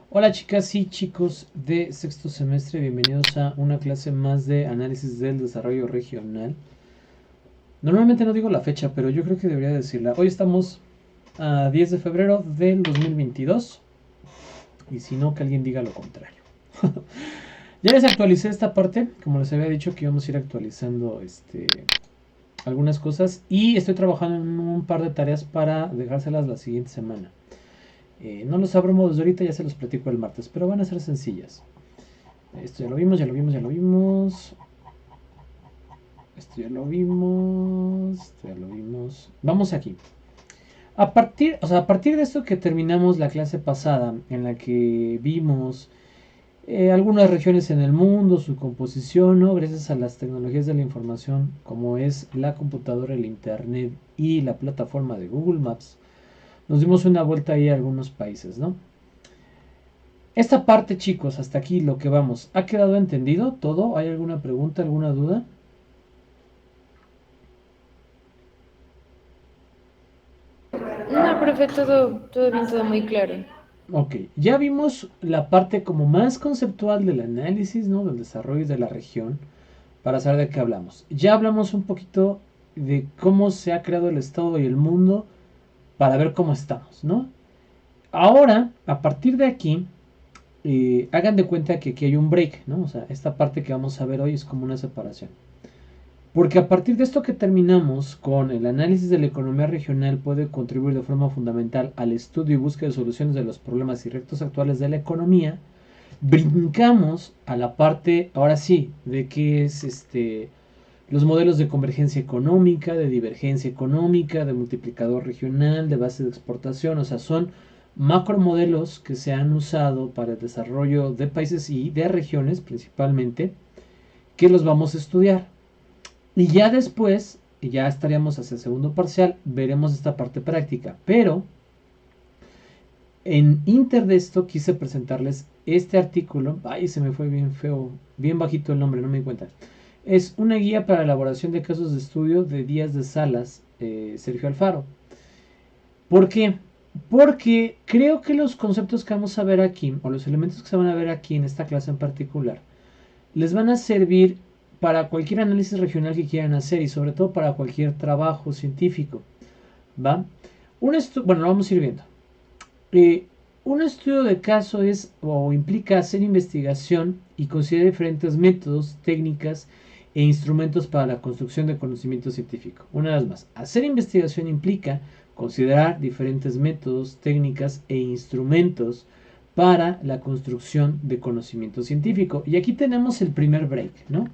Hola chicas y chicos de sexto semestre, bienvenidos a una clase más de análisis del desarrollo regional. Normalmente no digo la fecha, pero yo creo que debería decirla. Hoy estamos a 10 de febrero del 2022 y si no, que alguien diga lo contrario. Ya les actualicé esta parte, como les había dicho que íbamos a ir actualizando algunas cosas y estoy trabajando en un par de tareas para dejárselas la siguiente semana. No los abro desde ahorita, ya se los platico el martes, pero van a ser sencillas. Esto ya lo vimos, ya lo vimos, ya lo vimos. Esto ya lo vimos. Esto ya lo vimos. Vamos aquí. A partir de esto que terminamos la clase pasada, en la que vimos algunas regiones en el mundo, su composición, ¿no? Gracias a las tecnologías de la información, como es la computadora, el internet y la plataforma de Google Maps, nos dimos una vuelta ahí a algunos países, ¿no? Esta parte, chicos, hasta aquí lo que vamos. ¿Ha quedado entendido todo? ¿Hay alguna pregunta, alguna duda? No, profe, todo bien, todo muy claro. Ok, ya vimos la parte como más conceptual del análisis, ¿no? Del desarrollo de la región, para saber de qué hablamos. Ya hablamos un poquito de cómo se ha creado el Estado y el mundo para ver cómo estamos, ¿no? Ahora, a partir de aquí, hagan de cuenta que aquí hay un break, ¿no? O sea, esta parte que vamos a ver hoy es como una separación. Porque a partir de esto que terminamos con el análisis de la economía regional puede contribuir de forma fundamental al estudio y búsqueda de soluciones de los problemas y retos actuales de la economía, brincamos a la parte, ahora sí, de qué es los modelos de convergencia económica, de divergencia económica, de multiplicador regional, de base de exportación, o sea, son macromodelos que se han usado para el desarrollo de países y de regiones principalmente, que los vamos a estudiar. Y ya después, y ya estaríamos hacia el segundo parcial, veremos esta parte práctica. Pero en inter de esto quise presentarles este artículo. Ay, se me fue bien feo, bien bajito el nombre, no me di cuenta. Es una guía para la elaboración de casos de estudio de Díaz de Salas, Sergio Alfaro. ¿Por qué? Porque creo que los conceptos que vamos a ver aquí, o los elementos que se van a ver aquí en esta clase en particular, les van a servir para cualquier análisis regional que quieran hacer y sobre todo para cualquier trabajo científico. ¿Va? Bueno, lo vamos a ir viendo. Eh, un estudio de caso es o implica hacer investigación y considerar diferentes métodos, técnicas e instrumentos para la construcción de conocimiento científico. Una vez más, hacer investigación implica considerar diferentes métodos, técnicas e instrumentos para la construcción de conocimiento científico. Y aquí tenemos el primer break, ¿no?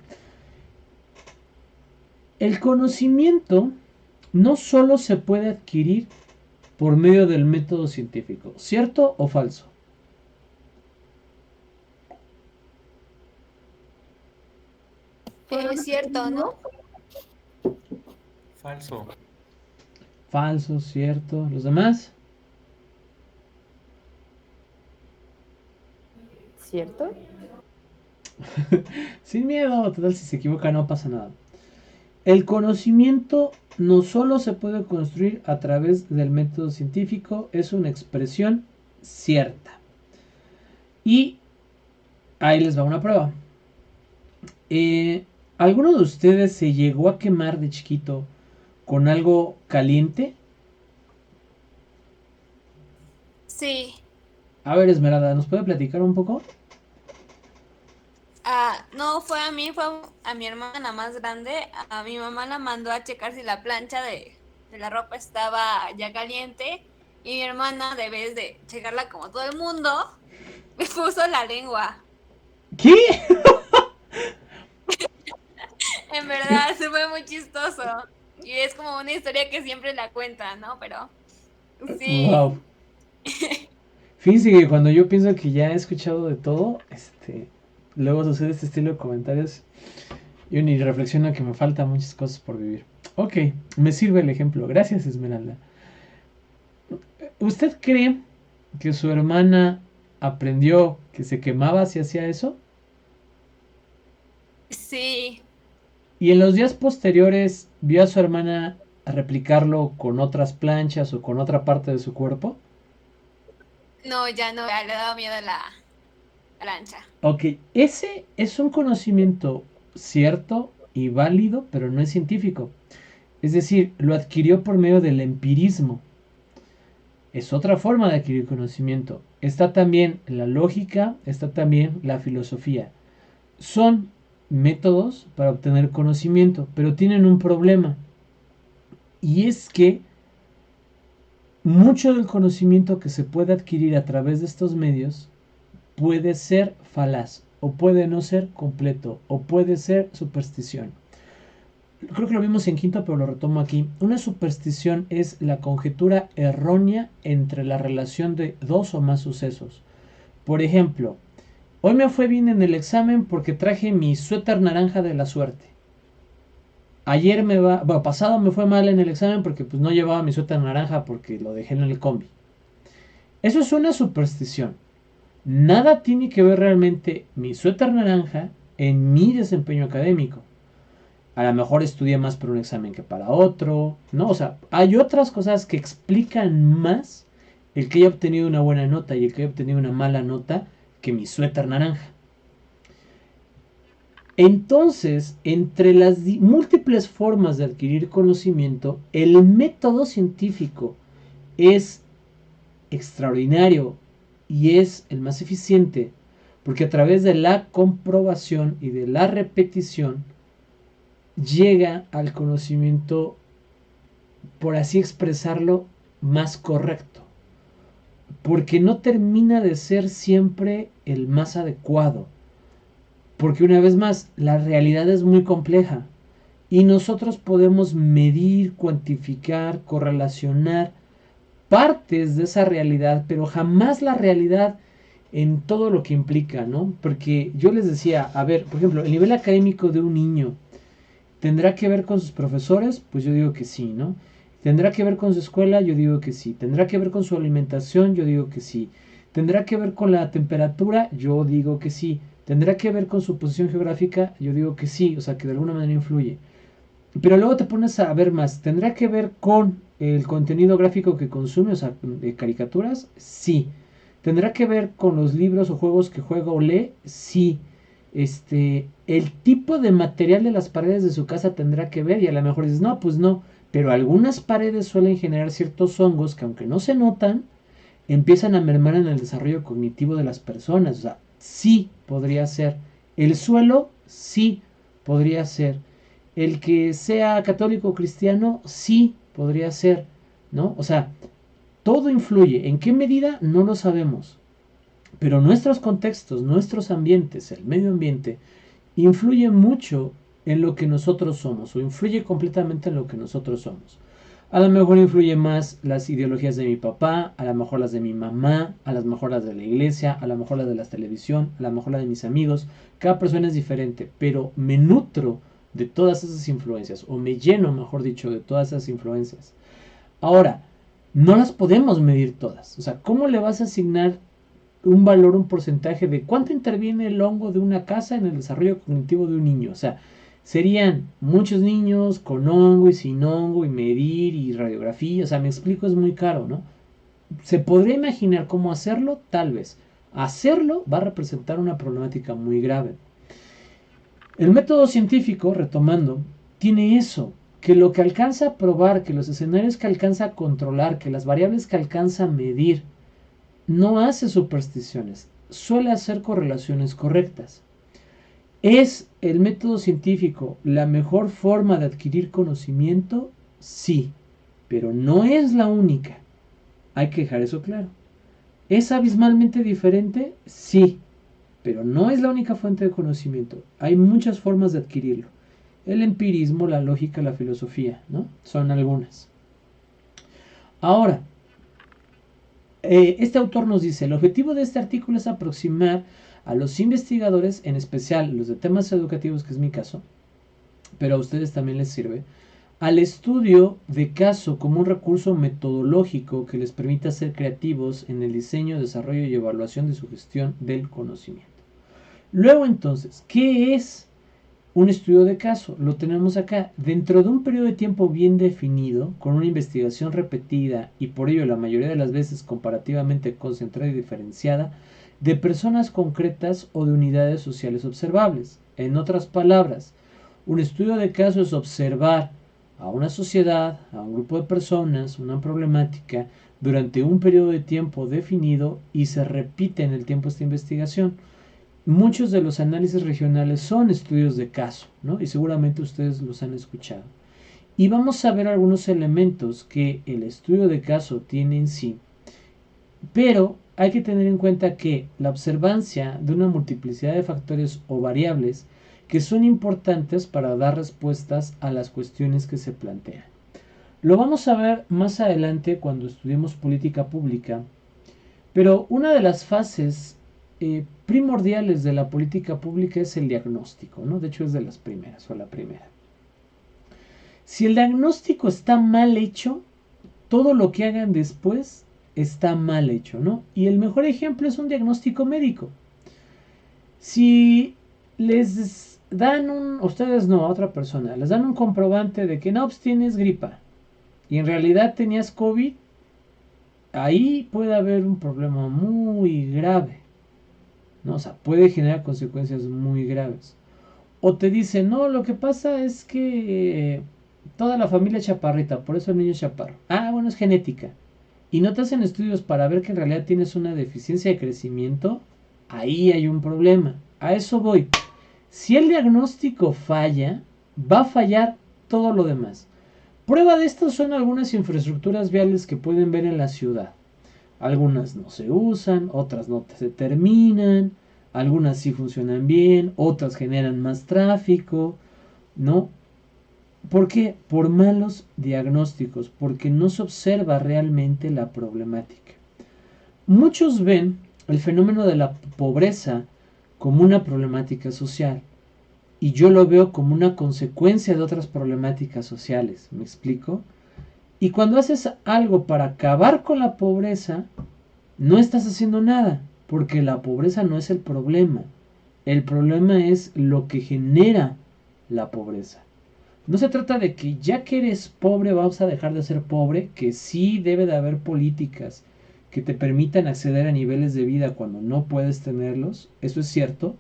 El conocimiento no solo se puede adquirir por medio del método científico, ¿cierto o falso? Es cierto, ¿no? Falso. Falso, cierto. ¿Los demás? ¿Cierto? Sin miedo, total, si se equivoca no pasa nada. El conocimiento no solo se puede construir a través del método científico, es una expresión cierta. Y ahí les va una prueba. Eh, ¿Alguno de ustedes se llegó a quemar de chiquito con algo caliente? Sí, A ver, Esmeralda, ¿nos puede platicar un poco? no fue a mí, fue a mi hermana más grande. A mi mamá la mandó a checar si la plancha de la ropa estaba ya caliente y mi hermana, de vez de checarla como todo el mundo, me puso la lengua. ¿Qué? En verdad, se fue muy chistoso. Y es como una historia que siempre la cuenta, ¿no? Pero Wow. sí. Fíjense que cuando yo pienso que ya he escuchado de todo, luego sucede este estilo de comentarios. Yo ni reflexiono que me faltan muchas cosas por vivir. Ok, me sirve el ejemplo. Gracias, Esmeralda. ¿Usted cree que su hermana aprendió que se quemaba si hacía eso? Sí, Y en los días posteriores vio a su hermana replicarlo con otras planchas o con otra parte de su cuerpo. No, ya no, ya le daba miedo a la plancha. Ok, ese es un conocimiento cierto y válido, pero no es científico. Es decir, lo adquirió por medio del empirismo. Es otra forma de adquirir conocimiento. Está también la lógica, está también la filosofía. Son métodos para obtener conocimiento, pero tienen un problema. Y es que mucho del conocimiento que se puede adquirir a través de estos medios puede ser falaz, o puede no ser completo, o puede ser superstición. Creo que lo vimos en quinto, pero lo retomo aquí. Una superstición es la conjetura errónea entre la relación de dos o más sucesos. Por ejemplo, hoy me fue bien en el examen porque traje mi suéter naranja de la suerte. Ayer pasado me fue mal en el examen porque pues no llevaba mi suéter naranja porque lo dejé en el combi. Eso es una superstición. Nada tiene que ver realmente mi suéter naranja en mi desempeño académico. A lo mejor estudié más para un examen que para otro, ¿no? O sea, hay otras cosas que explican más el que haya obtenido una buena nota y el que haya obtenido una mala nota que mi suéter naranja. Entonces, entre las múltiples formas de adquirir conocimiento, el método científico es extraordinario y es el más eficiente, porque a través de la comprobación y de la repetición llega al conocimiento, por así expresarlo, más correcto, porque no termina de ser siempre el más adecuado, porque una vez más, la realidad es muy compleja y nosotros podemos medir, cuantificar, correlacionar partes de esa realidad, pero jamás la realidad en todo lo que implica, ¿no? Porque yo les decía, a ver, por ejemplo, el nivel académico de un niño, ¿tendrá que ver con sus profesores? Pues yo digo que sí, ¿no? ¿Tendrá que ver con su escuela? Yo digo que sí. ¿Tendrá que ver con su alimentación? Yo digo que sí. ¿Tendrá que ver con la temperatura? Yo digo que sí. ¿Tendrá que ver con su posición geográfica? Yo digo que sí, o sea, que de alguna manera influye. Pero luego te pones a ver más. ¿Tendrá que ver con el contenido gráfico que consume, o sea, de caricaturas? Sí. ¿Tendrá que ver con los libros o juegos que juega o lee? Sí. El tipo de material de las paredes de su casa tendrá que ver y a lo mejor dices, no, pues no. Pero algunas paredes suelen generar ciertos hongos que aunque no se notan, empiezan a mermar en el desarrollo cognitivo de las personas. O sea, sí podría ser. El suelo, sí podría ser. El que sea católico o cristiano, sí podría ser, ¿no? O sea, todo influye. ¿En qué medida? No lo sabemos. Pero nuestros contextos, nuestros ambientes, el medio ambiente, influye mucho en lo que nosotros somos, o influye completamente en lo que nosotros somos. A lo mejor influye más las ideologías de mi papá, a lo mejor las de mi mamá, a lo mejor las de la iglesia, a lo mejor las de la televisión, a lo mejor las de mis amigos. Cada persona es diferente, pero me nutro de todas esas influencias, o me lleno, mejor dicho, de todas esas influencias. Ahora, no las podemos medir todas. O sea, ¿cómo le vas a asignar un valor, un porcentaje de cuánto interviene el hongo de una casa en el desarrollo cognitivo de un niño? O sea, serían muchos niños con hongo y sin hongo y medir y radiografía. O sea, me explico, es muy caro, ¿no? ¿Se podría imaginar cómo hacerlo? Tal vez. Hacerlo va a representar una problemática muy grave. El método científico, retomando, tiene eso, que lo que alcanza a probar, que los escenarios que alcanza a controlar, que las variables que alcanza a medir, no hace supersticiones, suele hacer correlaciones correctas. ¿Es el método científico la mejor forma de adquirir conocimiento? Sí, pero no es la única. Hay que dejar eso claro. ¿Es abismalmente diferente? Sí, pero no es la única fuente de conocimiento. Hay muchas formas de adquirirlo. El empirismo, la lógica, la filosofía, ¿no? Son algunas. Ahora, este autor nos dice, el objetivo de este artículo es aproximar a los investigadores, en especial los de temas educativos, que es mi caso, pero a ustedes también les sirve, al estudio de caso como un recurso metodológico que les permita ser creativos en el diseño, desarrollo y evaluación de su gestión del conocimiento. Luego entonces, ¿qué es Un estudio de caso, lo tenemos acá, dentro de un periodo de tiempo bien definido, con una investigación repetida y por ello la mayoría de las veces comparativamente concentrada y diferenciada, de personas concretas o de unidades sociales observables. En otras palabras, un estudio de caso es observar a una sociedad, a un grupo de personas, una problemática, durante un periodo de tiempo definido y se repite en el tiempo esta investigación. Muchos de los análisis regionales son estudios de caso, ¿no? Y seguramente ustedes los han escuchado. Y vamos a ver algunos elementos que el estudio de caso tiene en sí, pero hay que tener en cuenta que la observancia de una multiplicidad de factores o variables que son importantes para dar respuestas a las cuestiones que se plantean. Lo vamos a ver más adelante cuando estudiemos política pública, pero una de las fases primordiales de la política pública es el diagnóstico, ¿no? De hecho es de las primeras o la primera. Si el diagnóstico está mal hecho, todo lo que hagan después está mal hecho, ¿no? Y el mejor ejemplo es un diagnóstico médico. Si les dan ustedes no, a otra persona, les dan un comprobante de que no, pues tienes gripa y en realidad tenías COVID, ahí puede haber un problema muy grave, ¿no? O sea, puede generar consecuencias muy graves. O te dicen, no, lo que pasa es que toda la familia es chaparrita, por eso el niño es chaparro. Ah, bueno, es genética. Y no te hacen estudios para ver que en realidad tienes una deficiencia de crecimiento, ahí hay un problema. A eso voy. Si el diagnóstico falla, va a fallar todo lo demás. Prueba de esto son algunas infraestructuras viales que pueden ver en la ciudad. Algunas no se usan, otras no se terminan, algunas sí funcionan bien, otras generan más tráfico, ¿no? ¿Por qué? Por malos diagnósticos, porque no se observa realmente la problemática. Muchos ven el fenómeno de la pobreza como una problemática social y yo lo veo como una consecuencia de otras problemáticas sociales, ¿me explico? Y cuando haces algo para acabar con la pobreza, no estás haciendo nada, porque la pobreza no es el problema. El problema es lo que genera la pobreza. No se trata de que ya que eres pobre vas a dejar de ser pobre, que sí debe de haber políticas que te permitan acceder a niveles de vida cuando no puedes tenerlos, eso es cierto,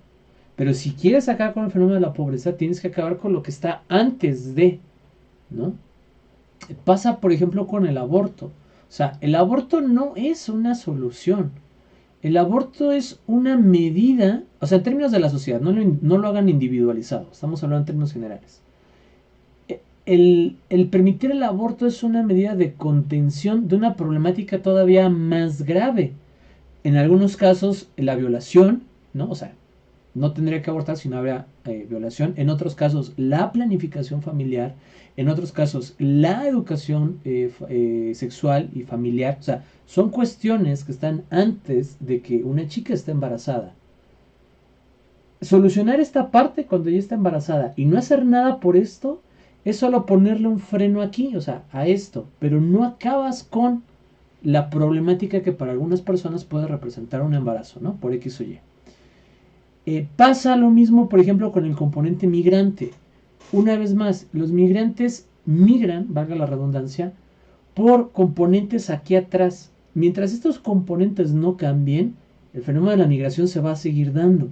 pero si quieres acabar con el fenómeno de la pobreza, tienes que acabar con lo que está antes de, ¿no? Pasa, por ejemplo, con el aborto. O sea, el aborto no es una solución. El aborto es una medida, o sea, en términos de la sociedad, no lo hagan individualizado, estamos hablando en términos generales. El permitir el aborto es una medida de contención de una problemática todavía más grave. En algunos casos, la violación, ¿no? O sea, no tendría que abortar si no habría violación. En otros casos, la planificación familiar. En otros casos, la educación sexual y familiar. O sea, son cuestiones que están antes de que una chica esté embarazada. Solucionar esta parte cuando ya está embarazada y no hacer nada por esto es solo ponerle un freno aquí, o sea, a esto, pero no acabas con la problemática que para algunas personas puede representar un embarazo, ¿no? Por X o Y. Pasa lo mismo, por ejemplo, con el componente migrante. Una vez más, los migrantes migran, valga la redundancia, por componentes aquí atrás. Mientras estos componentes no cambien, el fenómeno de la migración se va a seguir dando.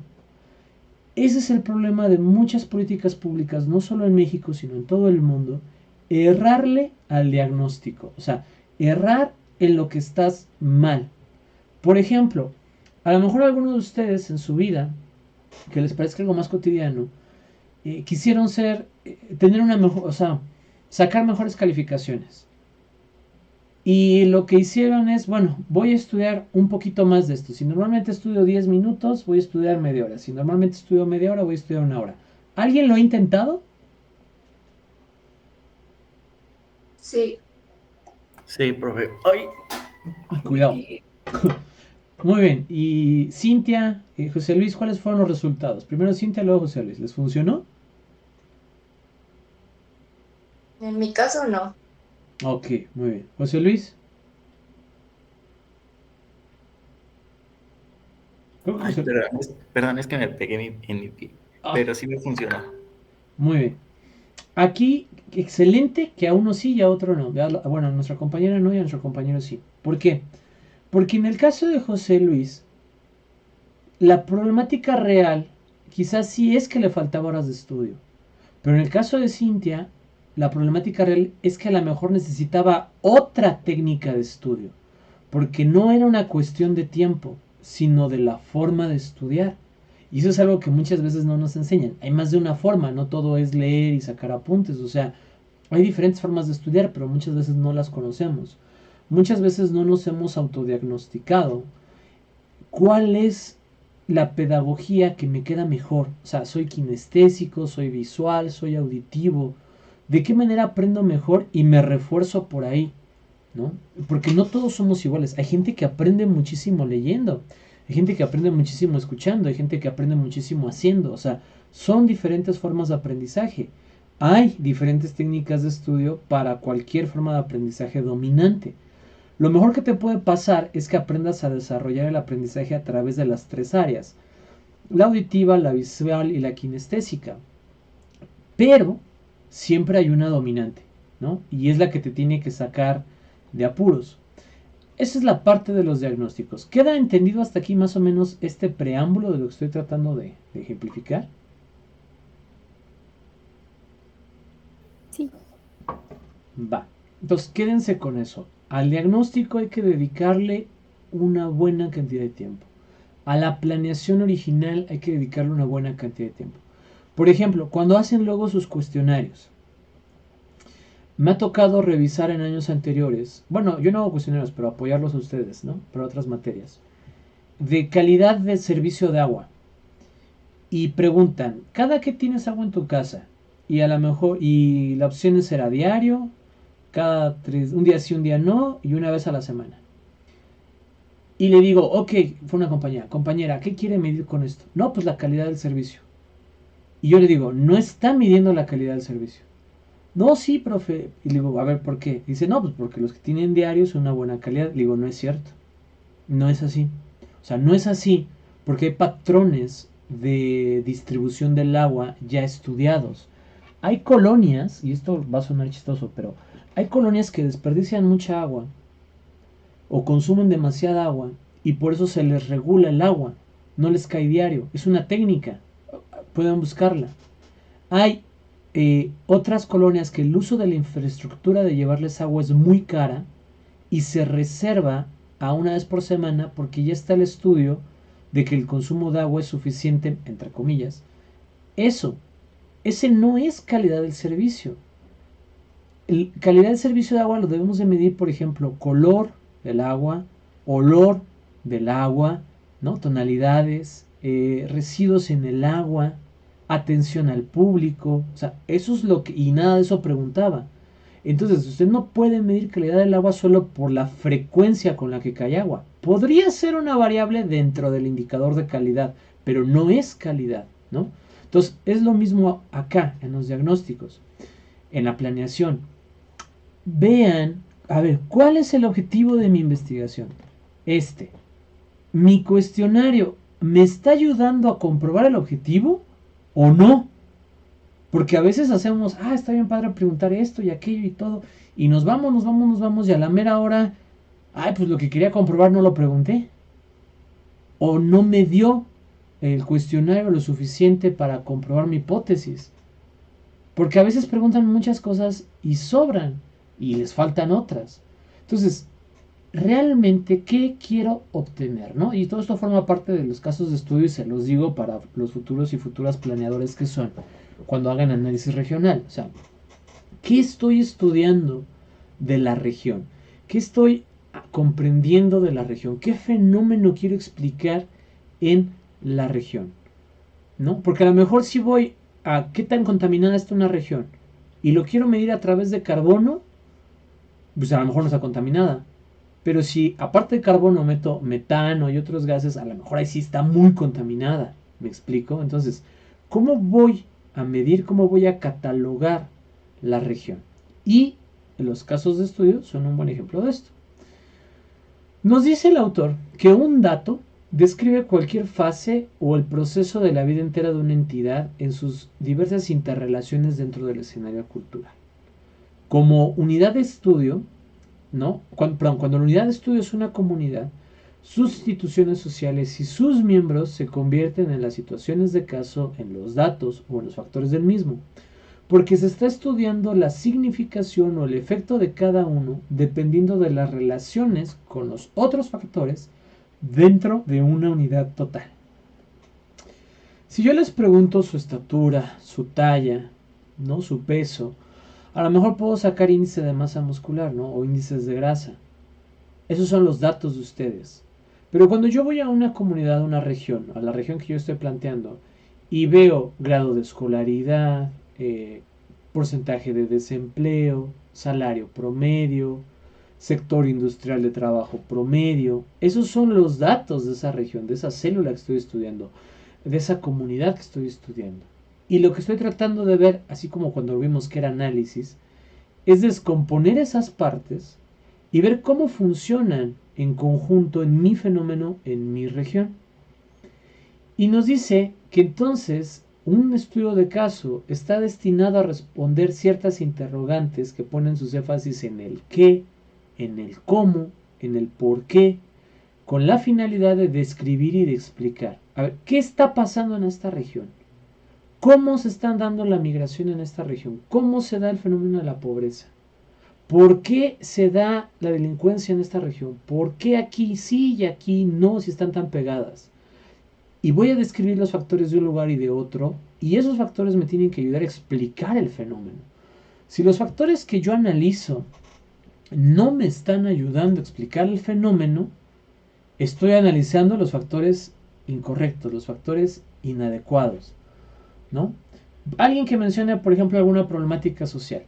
Ese es el problema de muchas políticas públicas, no solo en México, sino en todo el mundo. Errarle al diagnóstico, o sea, errar en lo que estás mal. Por ejemplo, a lo mejor algunos de ustedes en su vida, que les parezca algo más cotidiano, quisieron tener una mejor, o sea, sacar mejores calificaciones. Y lo que hicieron es, bueno, voy a estudiar un poquito más de esto. Si normalmente estudio 10 minutos, voy a estudiar media hora. Si normalmente estudio media hora, voy a estudiar una hora. ¿Alguien lo ha intentado? Sí. Sí, profe. Ay, Cuidado. Muy bien. Y Cintia, José Luis, ¿cuáles fueron los resultados? Primero Cintia, luego José Luis. ¿Les funcionó? En mi caso, no. Ok, muy bien. José Luis. Creo que ay, José... perdón, es que me pegué en mi pie. Ah, Pero sí me funcionó. Muy bien. Aquí, excelente que a uno sí y a otro no. Bueno, a nuestra compañera no y a nuestro compañero sí. ¿Por qué? Porque en el caso de José Luis, la problemática real quizás sí es que le faltaba horas de estudio. Pero en el caso de Cintia, la problemática real es que a lo mejor necesitaba otra técnica de estudio. Porque no era una cuestión de tiempo, sino de la forma de estudiar. Y eso es algo que muchas veces no nos enseñan. Hay más de una forma, no todo es leer y sacar apuntes. O sea, hay diferentes formas de estudiar, pero muchas veces no las conocemos. Muchas veces no nos hemos autodiagnosticado cuál es la pedagogía que me queda mejor. O sea, soy kinestésico, soy visual, soy auditivo. ¿De qué manera aprendo mejor y me refuerzo por ahí? ¿No? Porque no todos somos iguales. Hay gente que aprende muchísimo leyendo, hay gente que aprende muchísimo escuchando, hay gente que aprende muchísimo haciendo. O sea, son diferentes formas de aprendizaje. Hay diferentes técnicas de estudio para cualquier forma de aprendizaje dominante. Lo mejor que te puede pasar es que aprendas a desarrollar el aprendizaje a través de las tres áreas: la auditiva, la visual y la kinestésica. Pero siempre hay una dominante, ¿no? Y es la que te tiene que sacar de apuros. Esa es la parte de los diagnósticos. ¿Queda entendido hasta aquí más o menos este preámbulo de lo que estoy tratando de ejemplificar? Sí. Va. Entonces quédense con eso. Al diagnóstico hay que dedicarle una buena cantidad de tiempo. A la planeación original hay que dedicarle una buena cantidad de tiempo. Por ejemplo, cuando hacen luego sus cuestionarios, me ha tocado revisar en años anteriores, bueno, yo no hago cuestionarios, pero apoyarlos a ustedes, ¿no? Para otras materias, de calidad de servicio de agua. Y preguntan, ¿cada qué tienes agua en tu casa? Y a lo mejor, y la opción será diario, un día sí, un día no, y una vez a la semana. Y le digo, ok, fue una compañera, ¿qué quiere medir con esto? No, pues la calidad del servicio. Y yo le digo, no está midiendo la calidad del servicio. No, sí, profe. Y le digo, a ver, ¿por qué? Dice, no, pues porque los que tienen diarios son una buena calidad. Le digo, no es cierto. No es así. O sea, no es así porque hay patrones de distribución del agua ya estudiados. Hay colonias, y esto va a sonar chistoso, pero hay colonias que desperdician mucha agua o consumen demasiada agua y por eso se les regula el agua. No les cae diario. Es una técnica. Pueden buscarla. Hay otras colonias que el uso de la infraestructura de llevarles agua es muy cara y se reserva a una vez por semana porque ya está el estudio de que el consumo de agua es suficiente, entre comillas. Ese no es calidad del servicio. Calidad del servicio de agua lo debemos de medir, por ejemplo, color del agua, olor del agua, ¿no? Tonalidades, residuos en el agua, atención al público. O sea, eso es lo que... Y nada de eso preguntaba. Entonces, usted no puede medir calidad del agua solo por la frecuencia con la que cae agua. Podría ser una variable dentro del indicador de calidad, pero no es calidad, ¿no? Entonces, es lo mismo acá, en los diagnósticos, en la planeación. Vean, a ver, ¿cuál es el objetivo de mi investigación? ¿Mi cuestionario me está ayudando a comprobar el objetivo o no? Porque a veces hacemos, está bien padre preguntar esto y aquello y todo, y nos vamos, y a la mera hora, pues lo que quería comprobar no lo pregunté. O no me dio el cuestionario lo suficiente para comprobar mi hipótesis. Porque a veces preguntan muchas cosas y sobran, y les faltan otras. Entonces, realmente, ¿qué quiero obtener? ¿No? Y todo esto forma parte de los casos de estudio y se los digo para los futuros y futuras planeadores que son cuando hagan análisis regional. O sea, ¿qué estoy estudiando de la región? ¿Qué estoy comprendiendo de la región? ¿Qué fenómeno quiero explicar en la región? ¿No? Porque a lo mejor si voy a qué tan contaminada está una región y lo quiero medir a través de carbono, pues a lo mejor no está contaminada. Pero si aparte de carbono meto metano y otros gases, a lo mejor ahí sí está muy contaminada. ¿Me explico? Entonces, ¿cómo voy a medir, cómo voy a catalogar la región? Y los casos de estudio son un buen ejemplo de esto. Nos dice el autor que un dato Describe cualquier fase o el proceso de la vida entera de una entidad en sus diversas interrelaciones dentro del escenario cultural. Como unidad de estudio, ¿no? Cuando la unidad de estudio es una comunidad, sus instituciones sociales y sus miembros se convierten en las situaciones de caso, en los datos o en los factores del mismo, porque se está estudiando la significación o el efecto de cada uno dependiendo de las relaciones con los otros factores dentro de una unidad total. Si yo les pregunto su estatura, su talla, ¿no? Su peso, a lo mejor puedo sacar índice de masa muscular, ¿no? O índices de grasa. Esos son los datos de ustedes. Pero cuando yo voy a una comunidad, a una región, a la región que yo estoy planteando, y veo grado de escolaridad, porcentaje de desempleo, salario promedio, sector industrial de trabajo promedio, esos son los datos de esa región, de esa célula que estoy estudiando, de esa comunidad que estoy estudiando. Y lo que estoy tratando de ver, así como cuando vimos que era análisis, es descomponer esas partes y ver cómo funcionan en conjunto en mi fenómeno, en mi región. Y nos dice que entonces un estudio de caso está destinado a responder ciertas interrogantes que ponen sus énfasis en el qué, en el cómo, en el por qué, con la finalidad de describir y de explicar. A ver, ¿qué está pasando en esta región? ¿Cómo se está dando la migración en esta región? ¿Cómo se da el fenómeno de la pobreza? ¿Por qué se da la delincuencia en esta región? ¿Por qué aquí sí y aquí no, si están tan pegadas? Y voy a describir los factores de un lugar y de otro, y esos factores me tienen que ayudar a explicar el fenómeno. Si los factores que yo analizo no me están ayudando a explicar el fenómeno, estoy analizando los factores incorrectos, los factores inadecuados, ¿no? Alguien que mencione, por ejemplo, alguna problemática social.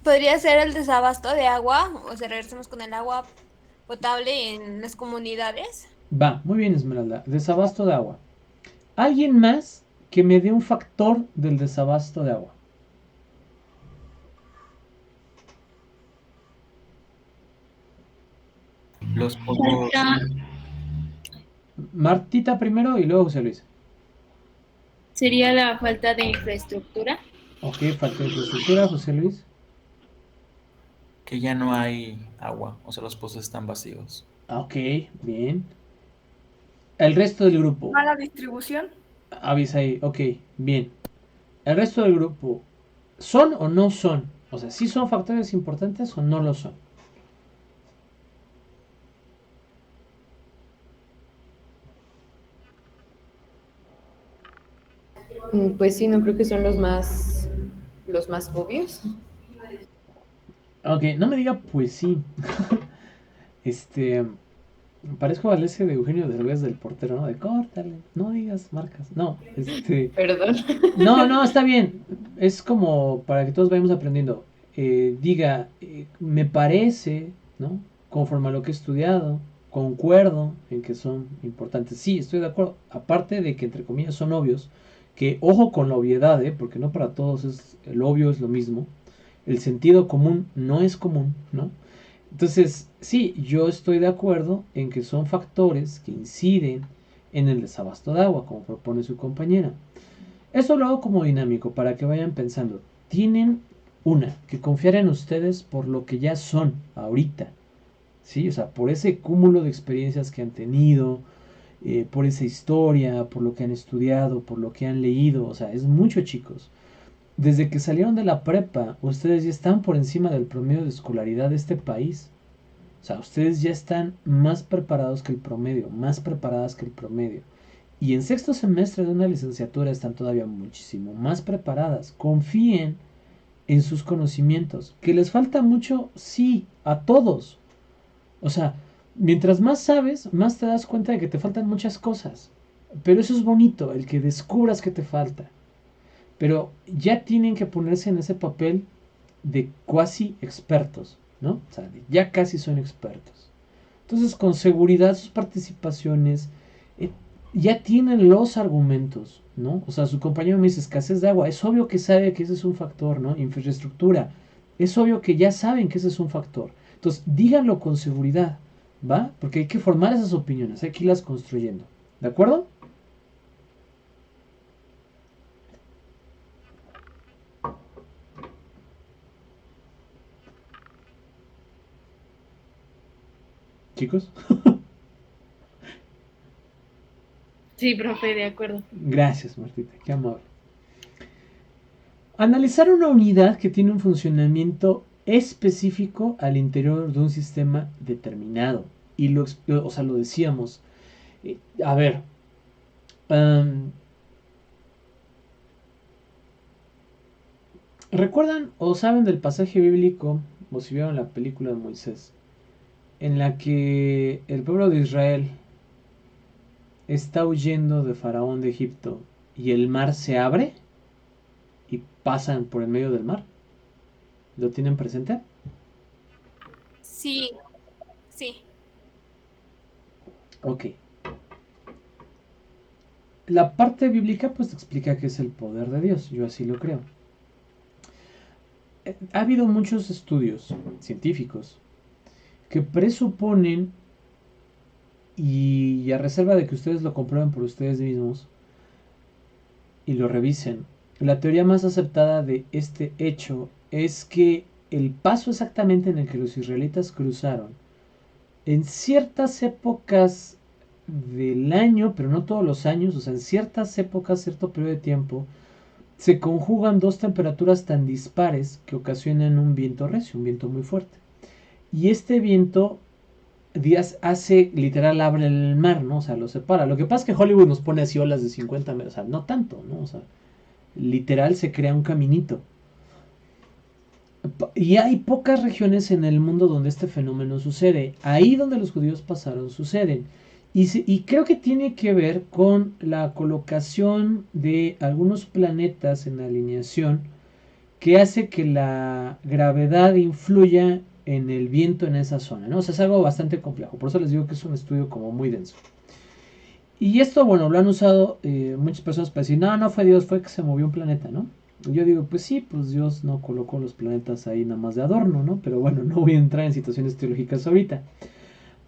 Podría ser el desabasto de agua, o sea, regresemos con el agua potable en las comunidades. Va, muy bien, Esmeralda. Desabasto de agua. ¿Alguien más que me dé un factor del desabasto de agua? Los pozos. Martita primero y luego José Luis. Sería la falta de infraestructura. Ok, falta de infraestructura, José Luis. Que ya no hay agua, o sea, los pozos están vacíos. Ok, bien. El resto del grupo. Mala distribución. Avisa ahí, ok, bien. El resto del grupo, ¿son o no son? O sea, ¿sí son factores importantes o no lo son? Pues sí, no creo que son los más obvios. Ok, no me diga pues sí. Este, parezco al ese de Eugenio Derbez del portero, ¿no? De córtale, no digas marcas. No, Perdón. no, está bien. Es como para que todos vayamos aprendiendo. Diga, me parece, ¿no? Conforme a lo que he estudiado, concuerdo en que son importantes. Sí, estoy de acuerdo. Aparte de que, entre comillas, son obvios, que ojo con la obviedad, porque no para todos el obvio es lo mismo. El sentido común no es común, ¿no? Entonces, sí, yo estoy de acuerdo en que son factores que inciden en el desabasto de agua, como propone su compañera. Esto lo hago como dinámico para que vayan pensando. Tienen que confiar en ustedes por lo que ya son ahorita. ¿Sí? O sea, por ese cúmulo de experiencias que han tenido, por esa historia, por lo que han estudiado, por lo que han leído. O sea, es mucho, chicos. Desde que salieron de la prepa, ustedes ya están por encima del promedio de escolaridad de este país. O sea, ustedes ya están más preparados que el promedio, más preparadas que el promedio. Y en sexto semestre de una licenciatura están todavía muchísimo más preparadas. Confíen en sus conocimientos. ¿Que les falta mucho? Sí, a todos. O sea, mientras más sabes, más te das cuenta de que te faltan muchas cosas. Pero eso es bonito, el que descubras que te falta. Pero ya tienen que ponerse en ese papel de cuasi expertos, ¿no? O sea, ya casi son expertos. Entonces, con seguridad sus participaciones ya tienen los argumentos, ¿no? O sea, su compañero me dice escasez de agua. Es obvio que sabe que ese es un factor, ¿no? Infraestructura. es obvio que ya saben que ese es un factor. Entonces, díganlo con seguridad, ¿va? Porque hay que formar esas opiniones, hay que irlas construyendo. ¿De acuerdo? Chicos. Sí, profe, de acuerdo. Gracias, Martita, qué amable. Analizar una unidad que tiene un funcionamiento específico al interior de un sistema determinado. Y o sea, lo decíamos. A ver. Um, ¿Recuerdan o saben del pasaje bíblico, o si vieron la película de Moisés, en la que el pueblo de Israel está huyendo de Faraón de Egipto y el mar se abre y pasan por el medio del mar? ¿Lo tienen presente? Sí, sí. Ok. La parte bíblica pues explica que es el poder de Dios, yo así lo creo. Ha habido muchos estudios científicos que presuponen, y a reserva de que ustedes lo comprueben por ustedes mismos y lo revisen, la teoría más aceptada de este hecho es que el paso exactamente en el que los israelitas cruzaron en ciertas épocas del año, pero no todos los años, o sea, en ciertas épocas, cierto periodo de tiempo, se conjugan dos temperaturas tan dispares que ocasionan un viento recio, un viento muy fuerte. Y este viento hace, literal, abre el mar, ¿no? O sea, lo separa. Lo que pasa es que Hollywood nos pone así olas de 50 metros, o sea, no tanto, ¿no? O sea, literal se crea un caminito. Y hay pocas regiones en el mundo donde este fenómeno sucede. Ahí donde los judíos pasaron suceden. Y creo que tiene que ver con la colocación de algunos planetas en alineación que hace que la gravedad influya en el viento en esa zona, ¿no? O sea, es algo bastante complejo. Por eso les digo que es un estudio como muy denso. Y esto, bueno, lo han usado muchas personas para decir, no, no fue Dios, fue que se movió un planeta, ¿no? Yo digo, pues sí, pues Dios no colocó los planetas ahí nada más de adorno, ¿no? Pero bueno, no voy a entrar en situaciones teológicas ahorita.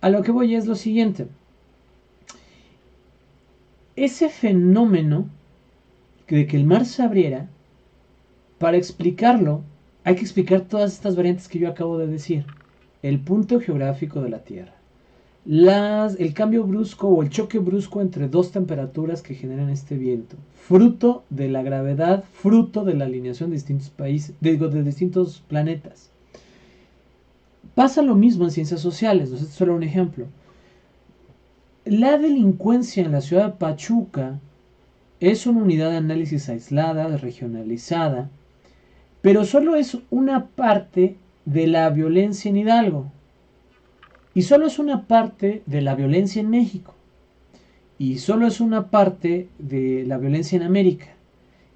A lo que voy es lo siguiente. Ese fenómeno de que el mar se abriera, para explicarlo, hay que explicar todas estas variantes que yo acabo de decir. El punto geográfico de la Tierra. El cambio brusco o el choque brusco entre dos temperaturas que generan este viento, fruto de la gravedad, fruto de la alineación de distintos países, de distintos planetas. Pasa lo mismo en ciencias sociales, este es solo un ejemplo. La delincuencia en la ciudad de Pachuca es una unidad de análisis aislada, regionalizada, pero solo es una parte de la violencia en Hidalgo. Y solo es una parte de la violencia en México. Y solo es una parte de la violencia en América.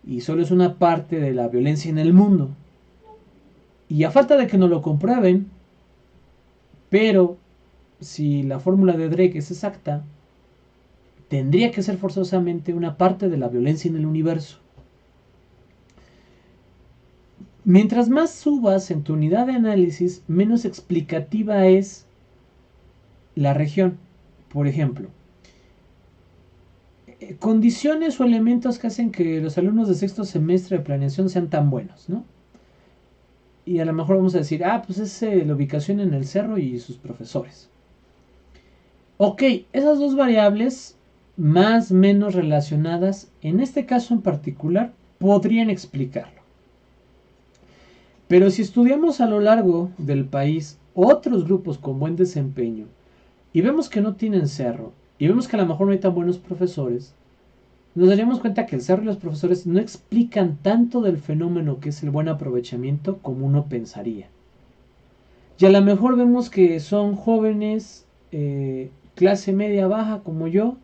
Y solo es una parte de la violencia en el mundo. Y a falta de que nos lo comprueben, pero si la fórmula de Drake es exacta, tendría que ser forzosamente una parte de la violencia en el universo. Mientras más subas en tu unidad de análisis, menos explicativa es la región. Por ejemplo, condiciones o elementos que hacen que los alumnos de sexto semestre de planeación sean tan buenos, ¿no? Y a lo mejor vamos a decir, pues es la ubicación en el cerro y sus profesores. Ok, esas dos variables, más o menos relacionadas, en este caso en particular, podrían explicarlo. Pero si estudiamos a lo largo del país otros grupos con buen desempeño, y vemos que no tienen cerro, y vemos que a lo mejor no hay tan buenos profesores, nos daríamos cuenta que el cerro y los profesores no explican tanto del fenómeno que es el buen aprovechamiento como uno pensaría. Y a lo mejor vemos que son jóvenes, clase media baja como yo,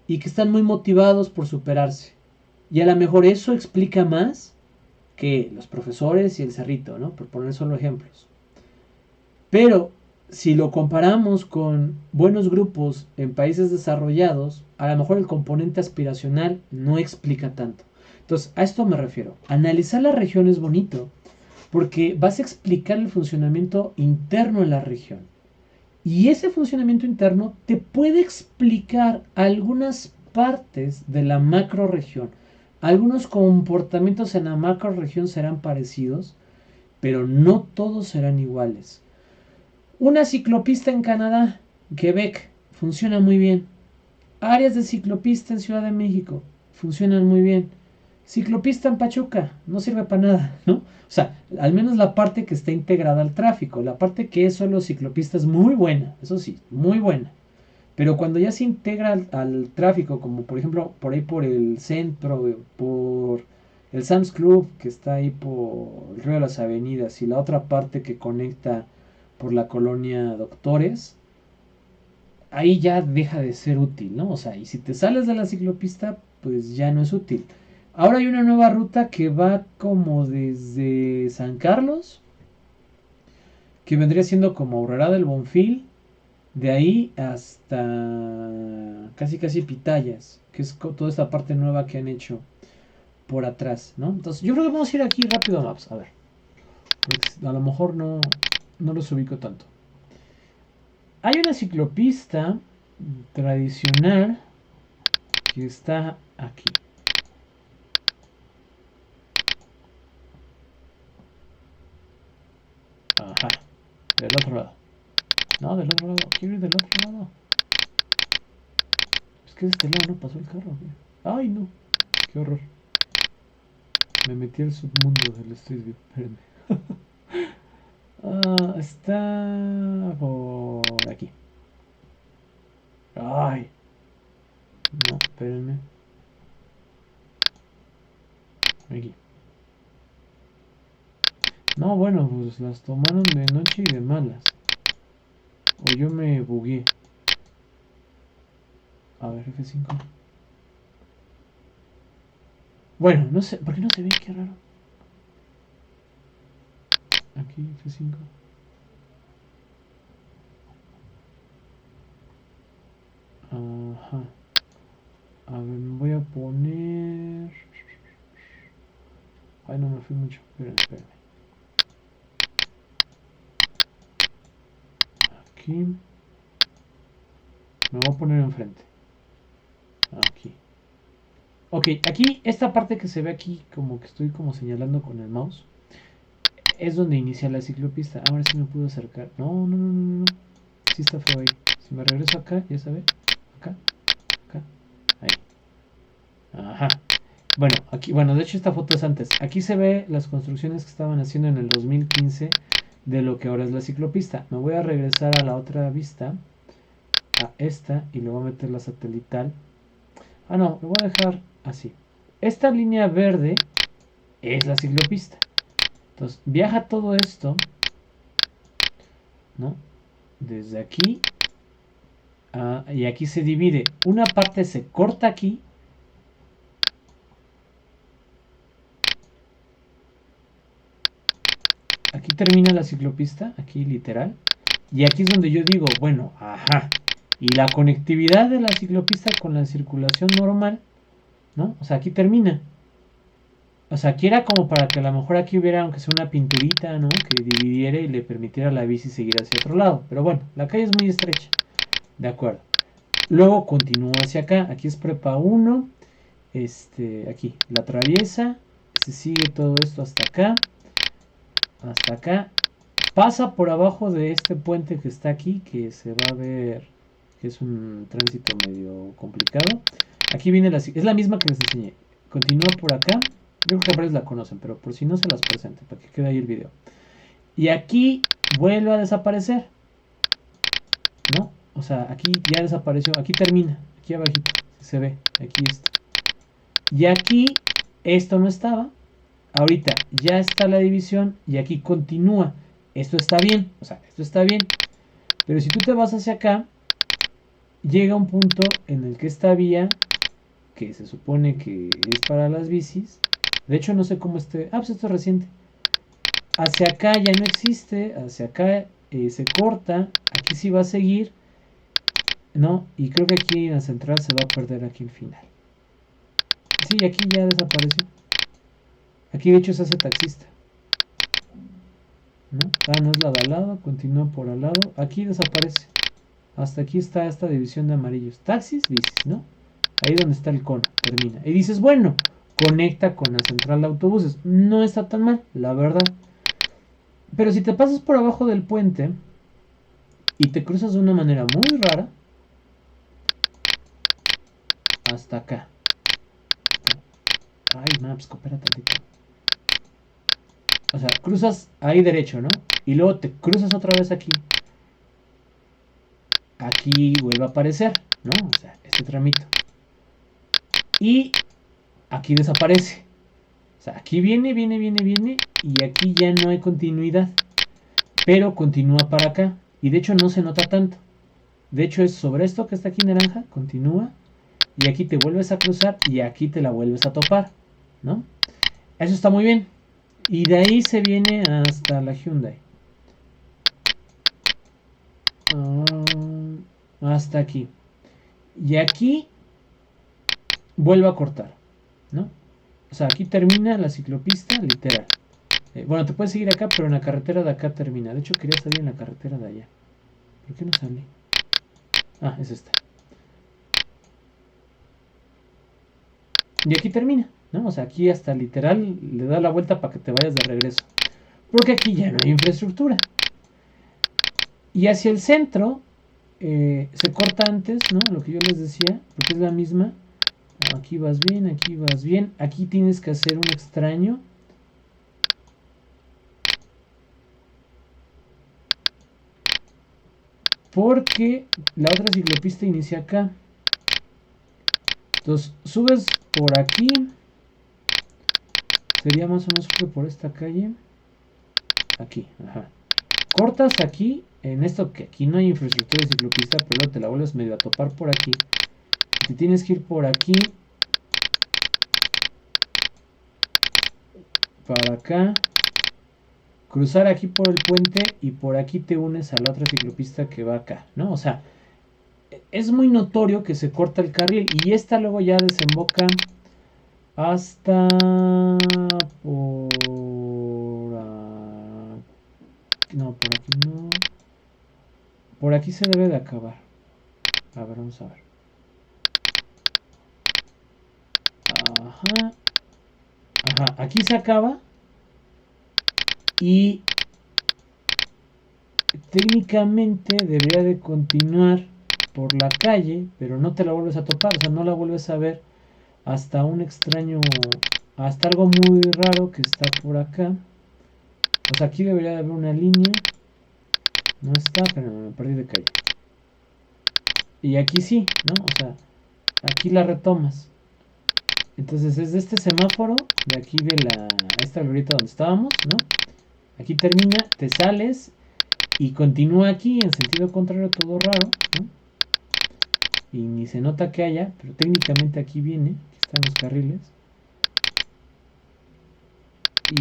y que están muy motivados por superarse. Y a lo mejor eso explica más que los profesores y el cerrito, ¿no? Por poner solo ejemplos. Pero si lo comparamos con buenos grupos en países desarrollados, a lo mejor el componente aspiracional no explica tanto. Entonces, a esto me refiero. Analizar la región es bonito, porque vas a explicar el funcionamiento interno en la región. Y ese funcionamiento interno te puede explicar algunas partes de la macrorregión. Algunos comportamientos en la macrorregión serán parecidos, pero no todos serán iguales. Una ciclopista en Canadá, Quebec, funciona muy bien. Áreas de ciclopista en Ciudad de México funcionan muy bien. Ciclopista en Pachuca no sirve para nada, ¿no? O sea, al menos la parte que está integrada al tráfico, la parte que es solo ciclopista es muy buena, eso sí, muy buena. Pero cuando ya se integra al tráfico, como por ejemplo por ahí por el centro, por el Sam's Club que está ahí por el Río de las Avenidas y la otra parte que conecta por la colonia Doctores, ahí ya deja de ser útil, ¿no? O sea, y si te sales de la ciclopista, pues ya no es útil. Ahora hay una nueva ruta que va como desde San Carlos, que vendría siendo como Aurrera del Bonfil, de ahí hasta casi Pitayas, que es toda esta parte nueva que han hecho por atrás, ¿no? Entonces yo creo que vamos a ir aquí rápido a Maps, a ver, porque a lo mejor no los ubico tanto. Hay una ciclopista tradicional que está aquí. Ajá, del otro lado. No, del otro lado, quiero ir del otro lado. Es que de este lado no pasó el carro, güey. Ay, no, qué horror. Me metí al submundo del Street View, espérenme. Está por aquí. Ay. No, espérenme. Aquí. No, bueno, pues las tomaron de noche y de malas. O yo me bugué. A ver, F5. Bueno, no sé, ¿por qué no se ve? Qué raro. Aquí, F5. Ajá. A ver, me voy a poner... Ay, no me fui mucho. Espérenme. Aquí. Me voy a poner enfrente. Aquí. Ok, aquí, esta parte que se ve aquí, como que estoy como señalando con el mouse, es donde inicia la ciclopista. Ahora sí me puedo acercar. No. Sí está feo ahí. Si me regreso acá, ya sabe. Acá. Ahí. Ajá. Bueno, aquí, bueno, de hecho esta foto es antes. Aquí se ve las construcciones que estaban haciendo en el 2015 de lo que ahora es la ciclopista. Me voy a regresar a la otra vista, a esta, y le voy a meter la satelital. Ah, no, lo voy a dejar así. Esta línea verde es la ciclopista. Entonces, viaja todo esto, ¿no? Desde aquí, y aquí se divide. Una parte se corta aquí. Aquí termina la ciclopista, aquí literal. Y aquí es donde yo digo, bueno, ajá. Y la conectividad de la ciclopista con la circulación normal, ¿no? O sea, aquí termina. O sea, aquí era como para que a lo mejor aquí hubiera, aunque sea una pinturita, ¿no? Que dividiera y le permitiera a la bici seguir hacia otro lado. Pero bueno, la calle es muy estrecha. De acuerdo. Luego continúo hacia acá. Aquí es prepa 1. Aquí la atraviesa. Se sigue todo esto hasta acá. Hasta acá. Pasa por abajo de este puente que está aquí, que se va a ver que es un tránsito medio complicado. Aquí viene es la misma que les enseñé. Continúa por acá. Yo creo que varios la conocen, pero por si no se las presento, para que quede ahí el video. Y aquí vuelve a desaparecer, ¿no? O sea, aquí ya desapareció. Aquí termina, aquí abajito, se ve, aquí está. Y aquí esto no estaba. Ahorita ya está la división y aquí continúa. Esto está bien, o sea, esto está bien. Pero si tú te vas hacia acá, llega un punto en el que esta vía, que se supone que es para las bicis, de hecho no sé cómo esté, pues esto es reciente, hacia acá ya no existe, hacia acá se corta, aquí sí va a seguir, ¿no? Y creo que aquí en la central se va a perder aquí el final. Sí, aquí ya desapareció. Aquí de hecho se hace taxista. ¿no? Ah, no es la de al lado, continúa por al lado. Aquí desaparece. Hasta aquí está esta división de amarillos. Taxis, bicis, ¿no? Ahí donde está el cono, termina. Y dices, bueno, conecta con la central de autobuses. No está tan mal, la verdad. Pero si te pasas por abajo del puente y te cruzas de una manera muy rara, hasta acá. Ay, Maps, coopera tantito. O sea, cruzas ahí derecho, ¿no? Y luego te cruzas otra vez aquí. Aquí vuelve a aparecer, ¿no? O sea, este tramito. Y aquí desaparece. O sea, aquí viene, viene, viene, viene. Y aquí ya no hay continuidad. Pero continúa para acá. Y de hecho no se nota tanto. De hecho es sobre esto que está aquí naranja. Continúa. Y aquí te vuelves a cruzar. Y aquí te la vuelves a topar, ¿no? Eso está muy bien. Y de ahí se viene hasta la Hyundai. Hasta aquí. Y aquí vuelve a cortar, ¿no? O sea, aquí termina la ciclopista, literal. Bueno, te puedes seguir acá, pero en la carretera de acá termina. De hecho, quería salir en la carretera de allá. ¿Por qué no salí? Ah, es esta. Y aquí termina, ¿no? O sea, aquí hasta literal le da la vuelta para que te vayas de regreso. Porque aquí ya no hay infraestructura. Y hacia el centro se corta antes, ¿no? Lo que yo les decía, porque es la misma. Aquí vas bien, aquí vas bien. Aquí tienes que hacer un extraño. Porque la otra ciclopista inicia acá. Entonces subes por aquí. Sería más o menos por esta calle. Aquí, ajá. Cortas aquí. En esto que aquí no hay infraestructura de ciclopista. Pero luego te la vuelves medio a topar por aquí. Te tienes que ir por aquí. Para acá. Cruzar aquí por el puente. Y por aquí te unes a la otra ciclopista que va acá, ¿no? O sea, es muy notorio que se corta el carril. Y esta luego ya desemboca hasta por... no, por aquí no. Por aquí se debe de acabar. A ver, vamos a ver. Ajá. Ajá, aquí se acaba. Y técnicamente debería de continuar por la calle, pero no te la vuelves a topar, o sea, no la vuelves a ver hasta un extraño, hasta algo muy raro que está por acá. O sea, aquí debería de haber una línea. No está, pero me perdí de calle. Y aquí sí, ¿no? O sea, aquí la retomas. Entonces es de este semáforo, de aquí de esta glorieta donde estábamos, ¿no? Aquí termina, te sales y continúa aquí en sentido contrario, todo raro, ¿no? Y ni se nota que haya, pero técnicamente aquí viene, aquí están los carriles.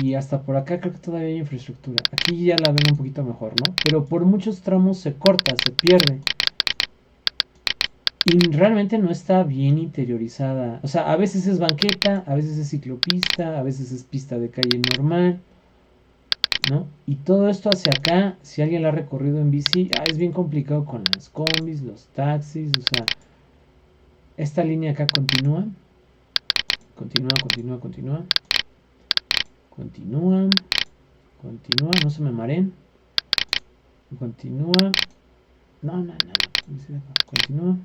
Y hasta por acá creo que todavía hay infraestructura. Aquí ya la ven un poquito mejor, ¿no? Pero por muchos tramos se corta, se pierde. Y realmente no está bien interiorizada. O sea, a veces es banqueta, a veces es ciclopista, a veces es pista de calle normal, ¿no? Y todo esto hacia acá, si alguien la ha recorrido en bici, es bien complicado con las combis, los taxis, o sea, esta línea acá continúa, continúa, continúa, continúa, continúa, continúa, no se me mareen, continúa, no, continúa,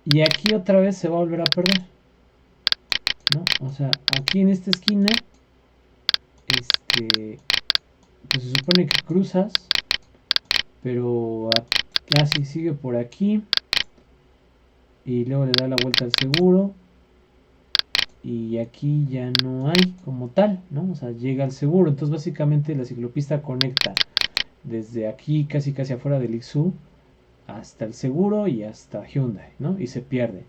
y aquí otra vez se va a volver a perder, ¿no? O sea, aquí en esta esquina, pues se supone que cruzas, pero casi sigue por aquí y luego le da la vuelta al seguro y aquí ya no hay como tal, ¿no? O sea, llega al seguro. Entonces básicamente la ciclopista conecta desde aquí casi afuera del Ixú hasta el seguro y hasta Hyundai, ¿no? Y se pierde.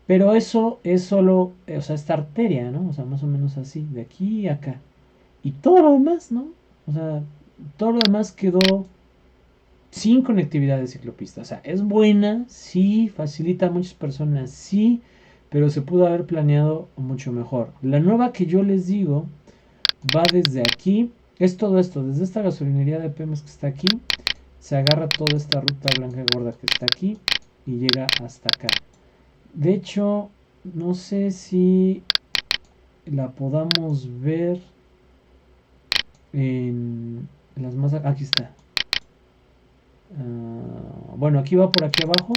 Pero eso es solo, o sea, esta arteria, ¿no? O sea, más o menos así, de aquí a acá. Y todo lo demás, ¿no? O sea, todo lo demás quedó sin conectividad de ciclopista. O sea, es buena, sí, facilita a muchas personas, sí, pero se pudo haber planeado mucho mejor. La nueva que yo les digo va desde aquí Es todo esto, desde esta gasolinería de Pemex que está aquí, se agarra toda esta ruta blanca gorda que está aquí y llega hasta acá. De hecho, no sé si la podamos ver en las más... Aquí está. Bueno, aquí va por aquí abajo.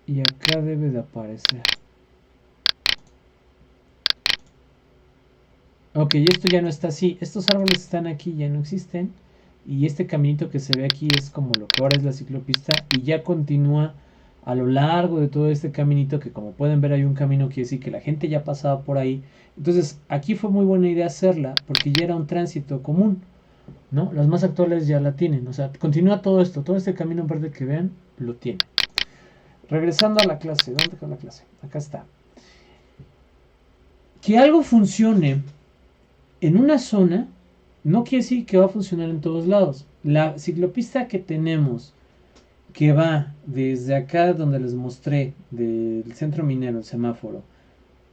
Y acá debe de aparecer. Ok, esto ya no está así. Estos árboles están aquí, ya no existen. Y este caminito que se ve aquí es como lo que ahora es la ciclopista. Y ya continúa a lo largo de todo este caminito, que como pueden ver hay un camino que decir que la gente ya pasaba por ahí. Entonces aquí fue muy buena idea hacerla porque ya era un tránsito común, ¿no? Las más actuales ya la tienen. O sea, continúa todo esto, todo este camino en verde que vean, lo tiene. Regresando a la clase, ¿dónde quedó la clase? Acá está. Que algo funcione en una zona no quiere decir que va a funcionar en todos lados. La ciclopista que tenemos, que va desde acá donde les mostré, del centro minero, el semáforo,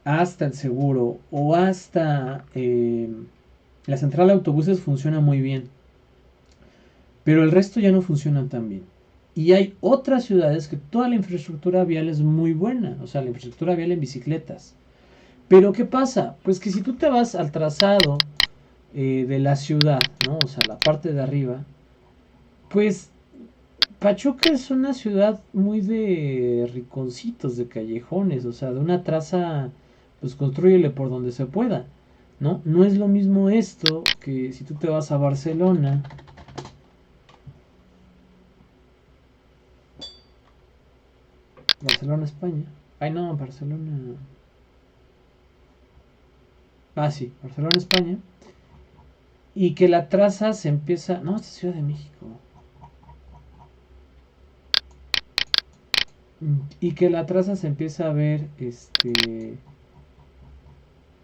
hasta el seguro o hasta la central de autobuses, funciona muy bien. Pero el resto ya no funciona tan bien. Y hay otras ciudades que toda la infraestructura vial es muy buena. O sea, la infraestructura vial en bicicletas. Pero ¿qué pasa? Pues que si tú te vas al trazado de la ciudad, ¿no? O sea, la parte de arriba, pues Pachuca es una ciudad muy de rinconcitos, de callejones, o sea, de una traza, pues construyele por donde se pueda, ¿no? No es lo mismo esto que si tú te vas a Barcelona. Barcelona, España. Ay, no, Barcelona. Ah, sí, Barcelona, España. Y que la traza se empieza... No, esta es Ciudad de México. Y que la traza se empieza a ver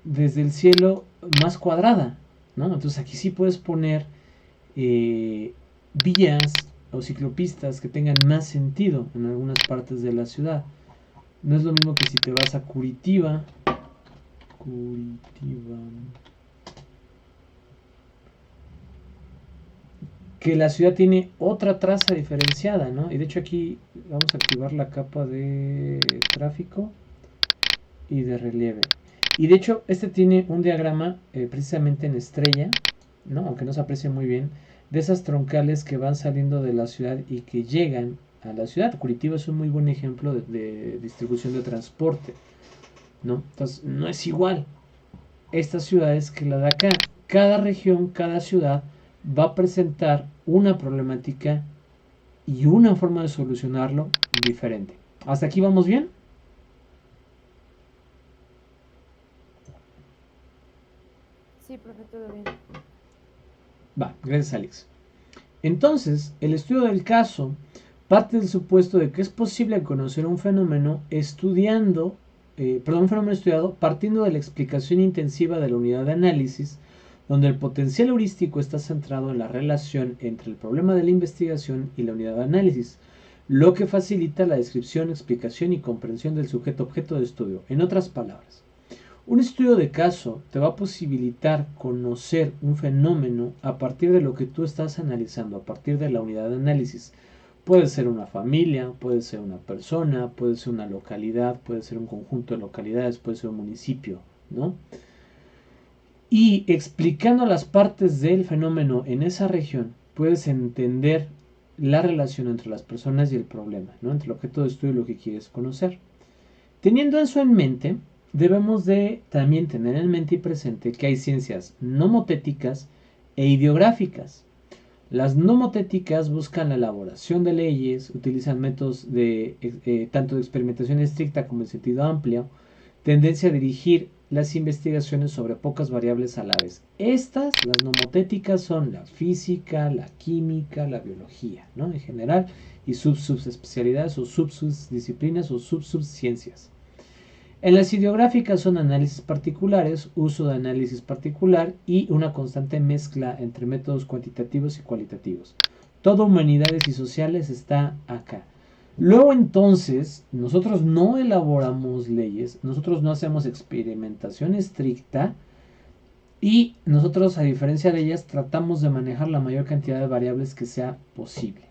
desde el cielo más cuadrada, ¿no? Entonces aquí sí puedes poner vías o ciclopistas que tengan más sentido en algunas partes de la ciudad. No es lo mismo que si te vas a Curitiba. Que la ciudad tiene otra traza diferenciada, ¿no? Y de hecho aquí vamos a activar la capa de tráfico y de relieve. Y de hecho este tiene un diagrama precisamente en estrella, ¿no? Aunque no se aprecie muy bien, de esas troncales que van saliendo de la ciudad y que llegan a la ciudad. Curitiba es un muy buen ejemplo de distribución de transporte, ¿no? Entonces no es igual estas ciudades que la de acá. Cada región, cada ciudad va a presentar una problemática y una forma de solucionarlo diferente. ¿Hasta aquí vamos bien? Sí, profe, todo bien. Va, gracias Alex. Entonces, el estudio del caso parte del supuesto de que es posible conocer un fenómeno estudiando, un fenómeno estudiado partiendo de la explicación intensiva de la unidad de análisis, donde el potencial heurístico está centrado en la relación entre el problema de la investigación y la unidad de análisis, lo que facilita la descripción, explicación y comprensión del sujeto objeto de estudio. En otras palabras, un estudio de caso te va a posibilitar conocer un fenómeno a partir de lo que tú estás analizando, a partir de la unidad de análisis. Puede ser una familia, puede ser una persona, puede ser una localidad, puede ser un conjunto de localidades, puede ser un municipio, ¿no? Y explicando las partes del fenómeno en esa región, puedes entender la relación entre las personas y el problema, ¿no? Entre el objeto de estudio y lo que quieres conocer. Teniendo eso en mente, debemos de también tener en mente y presente que hay ciencias nomotéticas e ideográficas. Las nomotéticas buscan la elaboración de leyes, utilizan métodos de tanto de experimentación estricta como en sentido amplio, tendencia a dirigir las investigaciones sobre pocas variables a la vez. Estas, las nomotéticas, son la física, la química, la biología, ¿no? En general, y subespecialidades o subdisciplinas o subciencias. En las ideográficas son análisis particulares, uso de análisis particular y una constante mezcla entre métodos cuantitativos y cualitativos. Todo humanidades y sociales está acá. Luego entonces, nosotros no elaboramos leyes, nosotros no hacemos experimentación estricta Y nosotros, a diferencia de ellas, tratamos de manejar la mayor cantidad de variables que sea posible.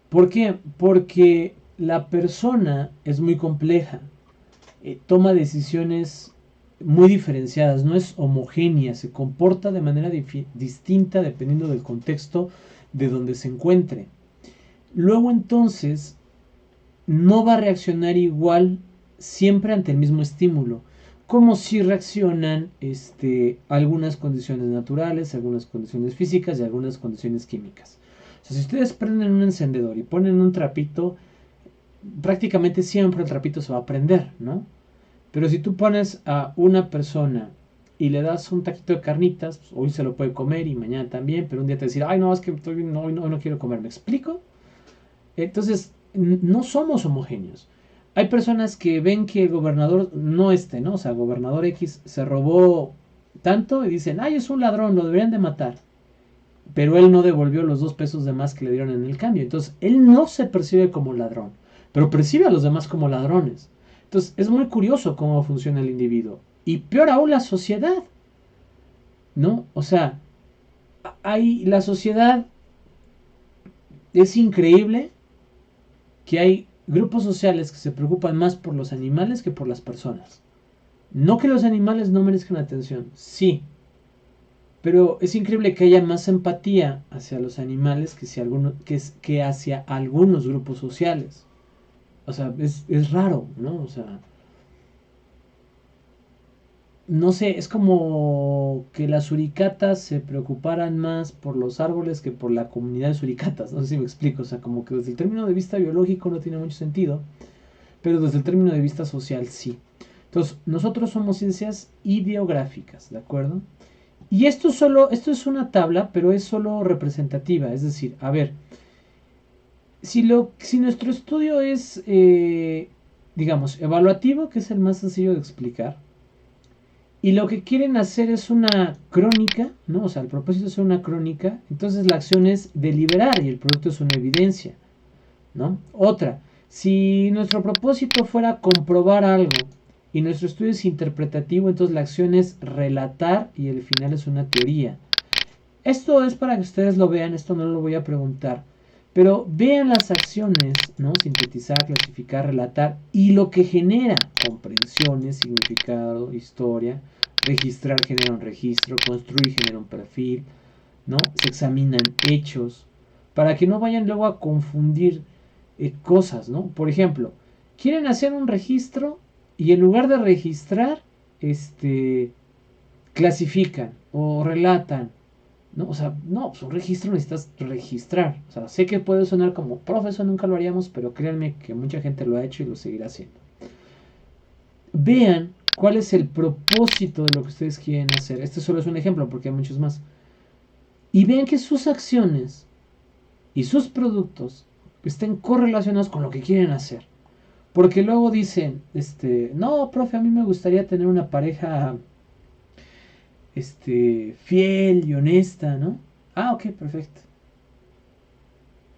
¿Por qué? Porque la persona es muy compleja, toma decisiones muy diferenciadas, no es homogénea, se comporta de manera distinta dependiendo del contexto de donde se encuentre. Luego entonces no va a reaccionar igual siempre ante el mismo estímulo, como si reaccionan algunas condiciones naturales, algunas condiciones físicas y algunas condiciones químicas. O sea, si ustedes prenden un encendedor y ponen un trapito, prácticamente siempre el trapito se va a prender, ¿no? Pero si tú pones a una persona y le das un taquito de carnitas, pues hoy se lo puede comer y mañana también, pero un día te decir, ay no, es que hoy no quiero comer, ¿me explico? Entonces, no somos homogéneos. Hay personas que ven que el gobernador, ¿no? O sea, gobernador X se robó tanto y dicen, ay, es un ladrón, lo deberían de matar. Pero él no devolvió los 2 pesos de más que le dieron en el cambio. Entonces, él no se percibe como ladrón, pero percibe a los demás como ladrones. Entonces, es muy curioso cómo funciona el individuo. Y peor aún la sociedad, ¿no? O sea, la sociedad es increíble que hay grupos sociales que se preocupan más por los animales que por las personas. No que los animales no merezcan atención, sí. Pero es increíble que haya más empatía hacia los animales que hacia algunos grupos sociales. O sea, es raro, ¿no? O sea, no sé, es como que las suricatas se preocuparan más por los árboles que por la comunidad de suricatas. No sé si me explico. O sea, como que desde el término de vista biológico no tiene mucho sentido, pero desde el término de vista social sí. Entonces, nosotros somos ciencias ideográficas, ¿de acuerdo? Y esto es una tabla, pero es solo representativa. Es decir, a ver, si nuestro estudio es, digamos, evaluativo, que es el más sencillo de explicar, y lo que quieren hacer es una crónica, ¿no? O sea, el propósito es una crónica, entonces la acción es deliberar y el producto es una evidencia, ¿no? Otra, si nuestro propósito fuera comprobar algo y nuestro estudio es interpretativo, entonces la acción es relatar y el final es una teoría. Esto es para que ustedes lo vean, esto no lo voy a preguntar, pero vean las acciones, ¿no? Sintetizar, clasificar, relatar y lo que genera comprensiones, significado, historia. Registrar genera un registro, construir genera un perfil, ¿no? Se examinan hechos para que no vayan luego a confundir cosas, ¿no? Por ejemplo, quieren hacer un registro y en lugar de registrar, clasifican o relatan, ¿no? O sea, no, pues un registro necesitas registrar. O sea, sé que puede sonar como, profesor, nunca lo haríamos, pero créanme que mucha gente lo ha hecho y lo seguirá haciendo. Vean cuál es el propósito de lo que ustedes quieren hacer. Este solo es un ejemplo porque hay muchos más. Y vean que sus acciones y sus productos estén correlacionados con lo que quieren hacer. Porque luego dicen, no, profe, a mí me gustaría tener una pareja fiel y honesta, ¿no? Ah, ok, perfecto.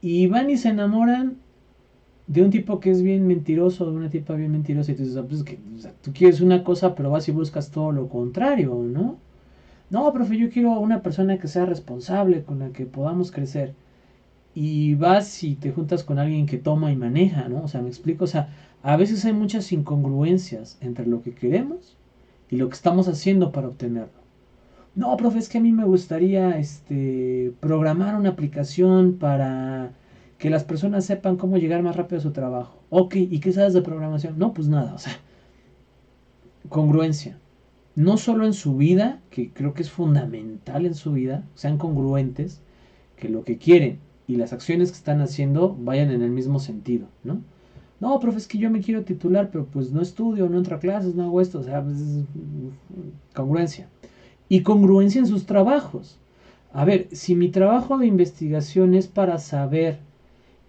Y van y se enamoran de un tipo que es bien mentiroso, de una tipa bien mentirosa, y tú dices, pues, o sea, tú quieres una cosa, pero vas y buscas todo lo contrario, ¿no? No, profe, yo quiero una persona que sea responsable, con la que podamos crecer. Y vas y te juntas con alguien que toma y maneja, ¿no? O sea, me explico, o sea, a veces hay muchas incongruencias entre lo que queremos y lo que estamos haciendo para obtenerlo. No, profe, es que a mí me gustaría programar una aplicación para que las personas sepan cómo llegar más rápido a su trabajo. Ok, ¿y qué sabes de programación? No, pues nada, o sea, congruencia. No solo en su vida, que creo que es fundamental en su vida, sean congruentes, que lo que quieren y las acciones que están haciendo vayan en el mismo sentido, ¿no? No, profe, es que yo me quiero titular, pero pues no estudio, no entro a clases, no hago esto, o sea, pues, congruencia. Y congruencia en sus trabajos. A ver, si mi trabajo de investigación es para saber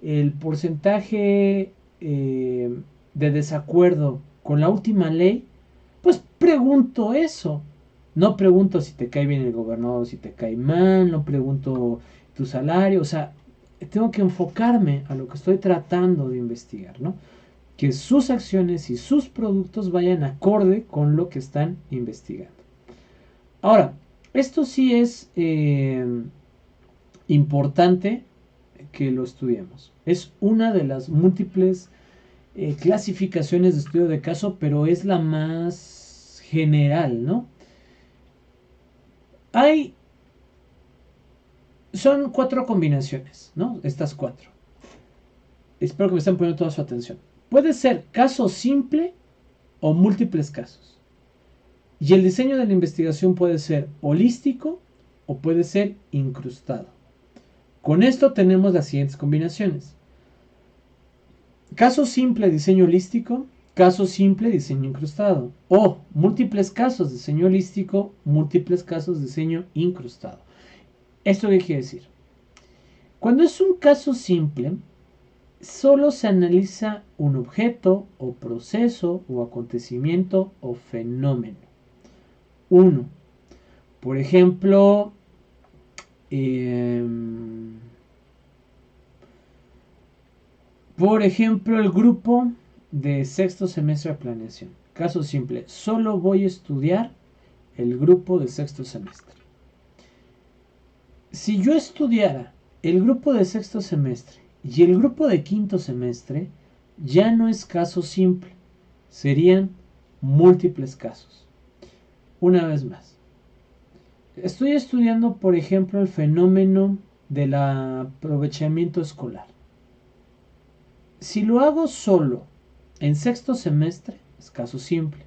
el porcentaje de desacuerdo con la última ley, pues pregunto eso. No pregunto si te cae bien el gobernador, si te cae mal, no pregunto tu salario, o sea, tengo que enfocarme a lo que estoy tratando de investigar, ¿no? Que sus acciones y sus productos vayan acorde con lo que están investigando. Ahora, esto sí es importante que lo estudiemos. Es una de las múltiples clasificaciones de estudio de caso, pero es la más general, ¿no? Son 4 combinaciones, ¿no? Estas 4. Espero que me estén poniendo toda su atención. Puede ser caso simple o múltiples casos. Y el diseño de la investigación puede ser holístico o puede ser incrustado. Con esto tenemos las siguientes combinaciones. Caso simple, diseño holístico. Caso simple, diseño incrustado. O múltiples casos, diseño holístico. Múltiples casos, diseño incrustado. ¿Esto qué quiere decir? Cuando es un caso simple, solo se analiza un objeto o proceso o acontecimiento o fenómeno. Uno. Por ejemplo, el grupo de sexto semestre de planeación. Caso simple, solo voy a estudiar el grupo de sexto semestre. Si yo estudiara el grupo de sexto semestre y el grupo de quinto semestre, ya no es caso simple, serían múltiples casos. Una vez más, estoy estudiando, por ejemplo, el fenómeno del aprovechamiento escolar. Si lo hago solo en sexto semestre, es caso simple.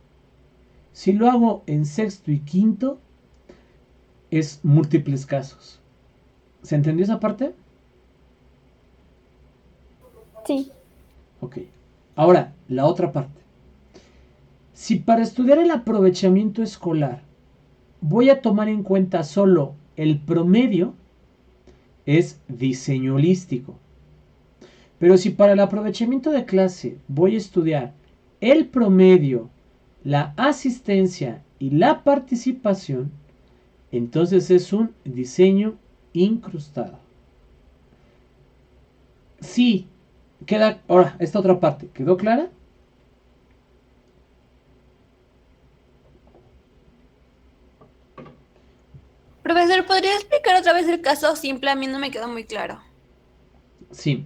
Si lo hago en sexto y quinto, es múltiples casos. ¿Se entendió esa parte? Sí. Ok. Ahora, la otra parte. Si para estudiar el aprovechamiento escolar voy a tomar en cuenta solo el promedio, es diseño holístico. Pero si para el aprovechamiento de clase voy a estudiar el promedio, la asistencia y la participación, entonces es un diseño incrustado. Sí, queda. Ahora, esta otra parte, ¿quedó clara? Profesor, ¿podría explicar otra vez el caso simple? A mí no me quedó muy claro. Sí.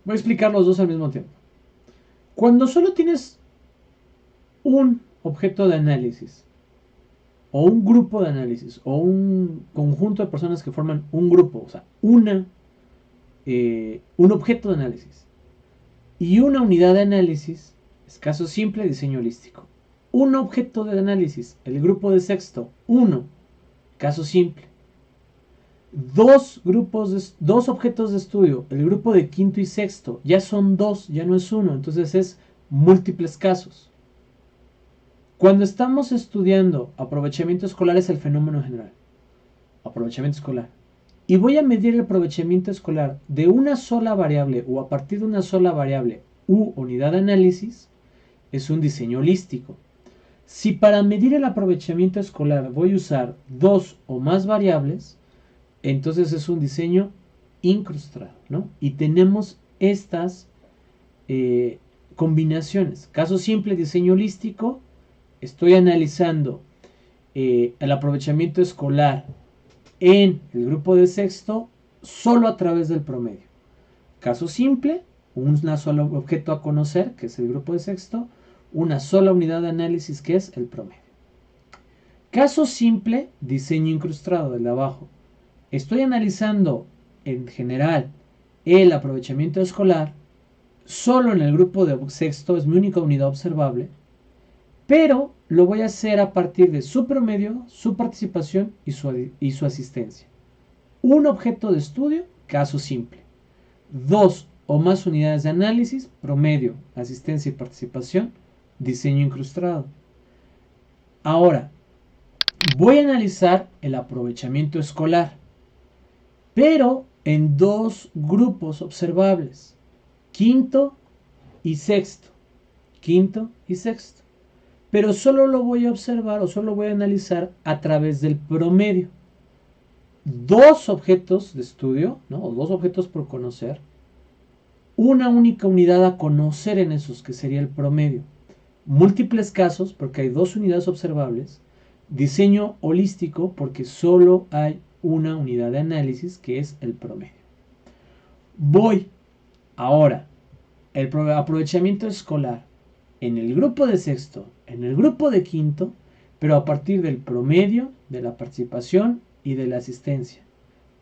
Voy a explicar los dos al mismo tiempo. Cuando solo tienes un objeto de análisis, o un grupo de análisis, o un conjunto de personas que forman un grupo, o sea, un objeto de análisis, y una unidad de análisis, es caso simple, diseño holístico. Un objeto de análisis, el grupo de sexto, 1, caso simple. Dos objetos de estudio, el grupo de quinto y sexto, ya son 2, ya no es 1, entonces es múltiples casos. Cuando estamos estudiando aprovechamiento escolar es el fenómeno general, aprovechamiento escolar, y voy a medir el aprovechamiento escolar de una sola variable o a partir de una sola variable u unidad de análisis, es un diseño holístico. Si para medir el aprovechamiento escolar voy a usar 2 o más variables, entonces es un diseño incrustado, ¿no? Y tenemos estas combinaciones. Caso simple, diseño holístico. Estoy analizando el aprovechamiento escolar en el grupo de sexto solo a través del promedio. Caso simple, un solo objeto a conocer, que es el grupo de sexto, una sola unidad de análisis, que es el promedio. Caso simple, diseño incrustado, del de abajo. Estoy analizando en general el aprovechamiento escolar solo en el grupo de sexto, es mi única unidad observable, pero lo voy a hacer a partir de su promedio, su participación y su asistencia. Un objeto de estudio, caso simple. 2 o más unidades de análisis, promedio, asistencia y participación, diseño incrustado. Ahora, voy a analizar el aprovechamiento escolar, pero en 2 grupos observables, quinto y sexto. Quinto y sexto. Pero solo lo voy a observar o solo voy a analizar a través del promedio. 2 objetos de estudio, ¿no? O 2 objetos por conocer. Una única unidad a conocer en esos, que sería el promedio. Múltiples casos, porque hay 2 unidades observables, Diseño holístico porque solo hay una unidad de análisis que es el promedio. Voy ahora, el aprovechamiento escolar en el grupo de sexto, en el grupo de quinto, pero a partir del promedio, de la participación y de la asistencia.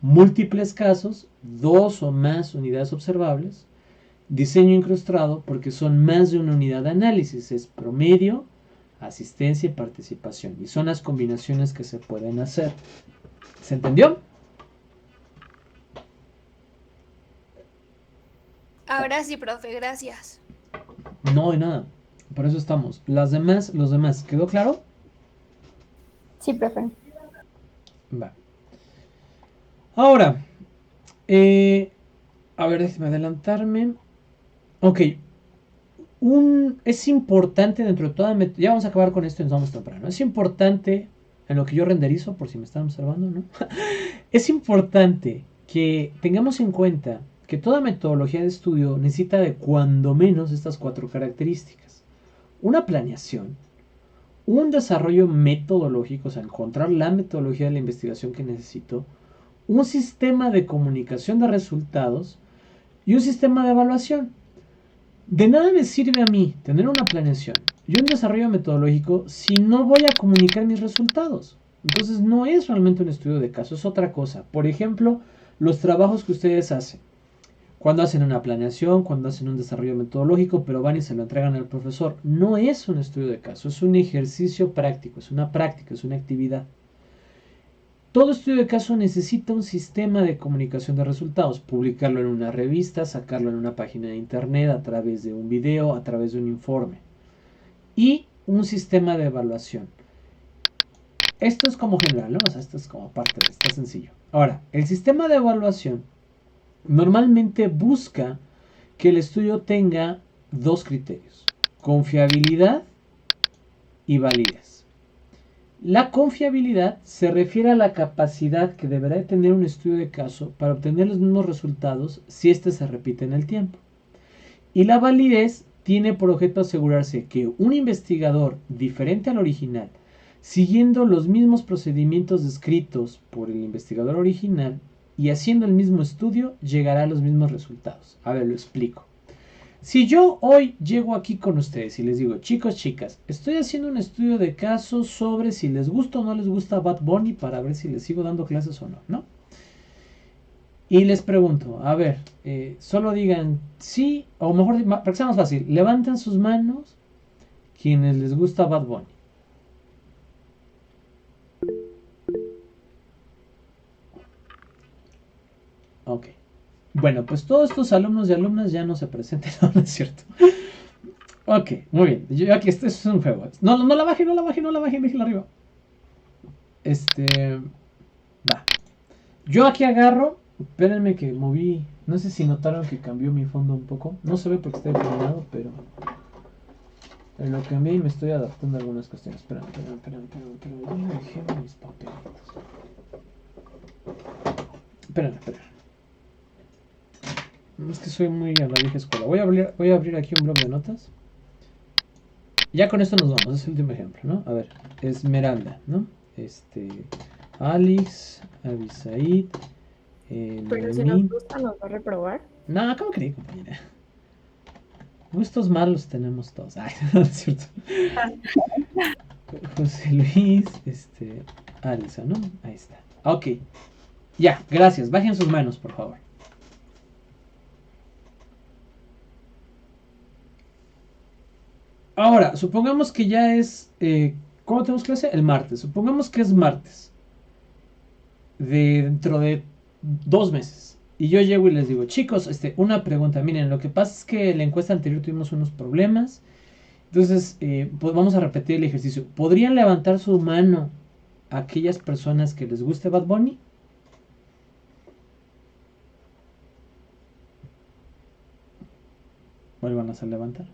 Múltiples casos, 2 o más unidades observables. Diseño incrustado porque son más de una unidad de análisis, es promedio, asistencia y participación. Y son las combinaciones que se pueden hacer. ¿Se entendió? Ahora sí, profe, gracias. No, de nada. Por eso estamos. Los demás. ¿Quedó claro? Sí, profe. Va. Ahora, a ver, déjeme adelantarme. Ok. Es importante dentro de toda... Ya vamos a acabar con esto y nos vamos temprano. Es importante, en lo que yo renderizo, por si me están observando, ¿no? Es importante que tengamos en cuenta que toda metodología de estudio necesita de cuando menos estas 4 características. Una planeación, un desarrollo metodológico, o sea, encontrar la metodología de la investigación que necesito, un sistema de comunicación de resultados y un sistema de evaluación. De nada me sirve a mí tener una planeación y un desarrollo metodológico si no voy a comunicar mis resultados. Entonces no es realmente un estudio de caso, es otra cosa. Por ejemplo, los trabajos que ustedes hacen. Cuando hacen una planeación, cuando hacen un desarrollo metodológico, pero van y se lo entregan al profesor. No es un estudio de caso, es un ejercicio práctico, es una práctica, es una actividad. Todo estudio de caso necesita un sistema de comunicación de resultados, publicarlo en una revista, sacarlo en una página de internet, a través de un video, a través de un informe. Y un sistema de evaluación. Esto es como general, ¿no? O sea, esto es como parte de esto, sencillo. Ahora, el sistema de evaluación normalmente busca que el estudio tenga 2 criterios: confiabilidad y validez. La confiabilidad se refiere a la capacidad que deberá tener un estudio de caso para obtener los mismos resultados si éste se repite en el tiempo. Y la validez tiene por objeto asegurarse que un investigador diferente al original, siguiendo los mismos procedimientos descritos por el investigador original y haciendo el mismo estudio, llegará a los mismos resultados. A ver, lo explico. Si yo hoy llego aquí con ustedes y les digo, chicos, chicas, estoy haciendo un estudio de caso sobre si les gusta o no les gusta Bad Bunny para ver si les sigo dando clases o no, ¿no? Y les pregunto, a ver, solo digan sí, o mejor, para que sea más fácil, levanten sus manos quienes les gusta Bad Bunny. Ok. Bueno, pues todos estos alumnos y alumnas ya no se presenten, no es cierto. Ok, muy bien. Yo aquí, esto es un juego. No la bajen, déjenla arriba. Va. Yo aquí agarro. Espérenme que moví. No sé si notaron que cambió mi fondo un poco. No se ve porque está iluminado, pero en lo cambié y me estoy adaptando a algunas cuestiones. Espérenme. ¿Dónde dejé mis papelitos? Espérenme. Es que soy muy a la vieja escuela. Voy a abrir aquí un blog de notas. Ya con esto nos vamos. Es el último ejemplo, ¿no? A ver. Esmeralda, ¿no? Alex, Abisaid. Pero si nos gusta, ¿nos va a reprobar? No, ¿cómo creí, compañera? Gustos malos tenemos todos. Ay, no es cierto. José Luis, Alisa, ¿no? Ahí está. Ok. Ya, gracias. Bajen sus manos, por favor. Ahora, supongamos que ya es... ¿Cómo tenemos clase? El martes. Supongamos que es martes. Dentro de 2 meses. Y yo llego y les digo, chicos, una pregunta. Miren, lo que pasa es que en la encuesta anterior tuvimos unos problemas. Entonces, pues vamos a repetir el ejercicio. ¿Podrían levantar su mano a aquellas personas que les guste Bad Bunny? Vuelvan a levantar.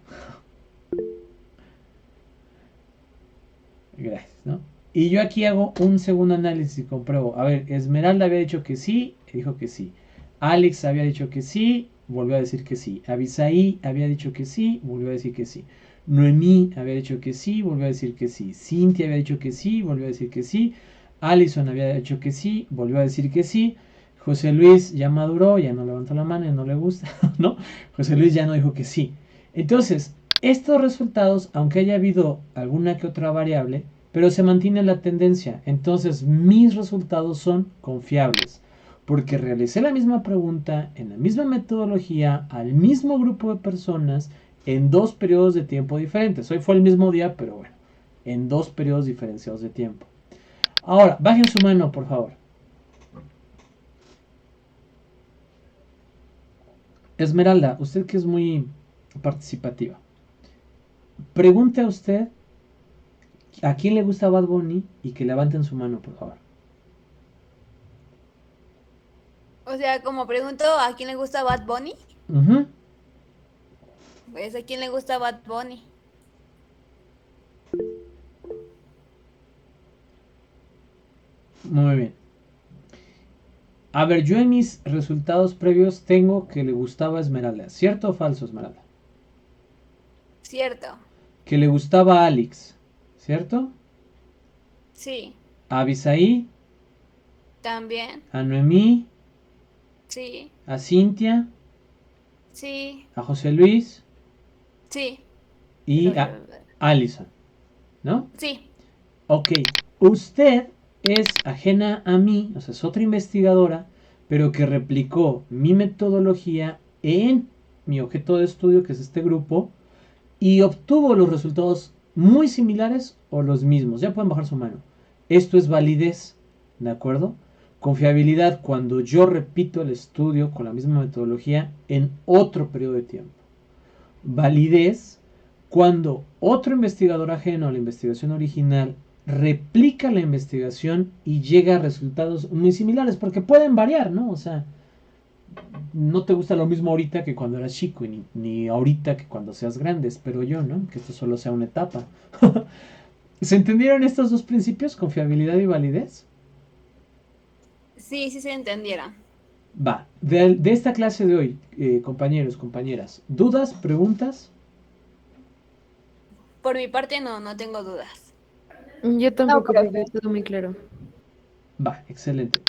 Gracias, ¿no? Y yo aquí hago un segundo análisis y compruebo. A ver, Esmeralda había dicho que sí, dijo que sí. Alex había dicho que sí, volvió a decir que sí. Abisaí había dicho que sí, volvió a decir que sí. Noemí había dicho que sí, volvió a decir que sí. Cintia había dicho que sí, volvió a decir que sí. Alison había dicho que sí, volvió a decir que sí. José Luis ya maduró, ya no levantó la mano, ya no le gusta, ¿no? José Luis ya no dijo que sí. Entonces, estos resultados, aunque haya habido alguna que otra variable, pero se mantiene la tendencia. Entonces, mis resultados son confiables, porque realicé la misma pregunta, en la misma metodología, al mismo grupo de personas, en dos periodos de tiempo diferentes. Hoy fue el mismo día, pero bueno, en dos periodos diferenciados de tiempo. Ahora, bajen su mano, por favor. Esmeralda, usted que es muy participativa, pregunte a usted a quién le gusta Bad Bunny y que levanten su mano, por favor. O sea, como pregunto a quién le gusta Bad Bunny, Ujú. pues a quién le gusta Bad Bunny. Muy bien. A ver, yo en mis resultados previos tengo que le gustaba Esmeralda. ¿Cierto o falso, Esmeralda? Cierto. Que le gustaba a Alex. ¿Cierto? Sí. A Abisaí, También. a Noemí, Sí. a Cintia, Sí. a José Luis Sí. y a Alison. ¿No? Sí. Ok, usted es ajena a mí, o sea, es otra investigadora, pero que replicó mi metodología en mi objeto de estudio, que es este grupo, y obtuvo los resultados muy similares o los mismos. Ya pueden bajar su mano. Esto es validez, ¿de acuerdo? Confiabilidad cuando yo repito el estudio con la misma metodología en otro periodo de tiempo. Validez cuando otro investigador ajeno a la investigación original replica la investigación y llega a resultados muy similares, porque pueden variar, ¿no? O sea, no te gusta lo mismo ahorita que cuando eras chico, y ni ahorita que cuando seas grande, espero yo, ¿no? Que esto solo sea una etapa. ¿Se entendieron estos dos principios, confiabilidad y validez? Sí, sí se entendiera. Va, de esta clase de hoy, compañeros, compañeras, ¿dudas, preguntas? Por mi parte no tengo dudas. Yo tampoco, profe. profe, todo muy claro. Va, excelente.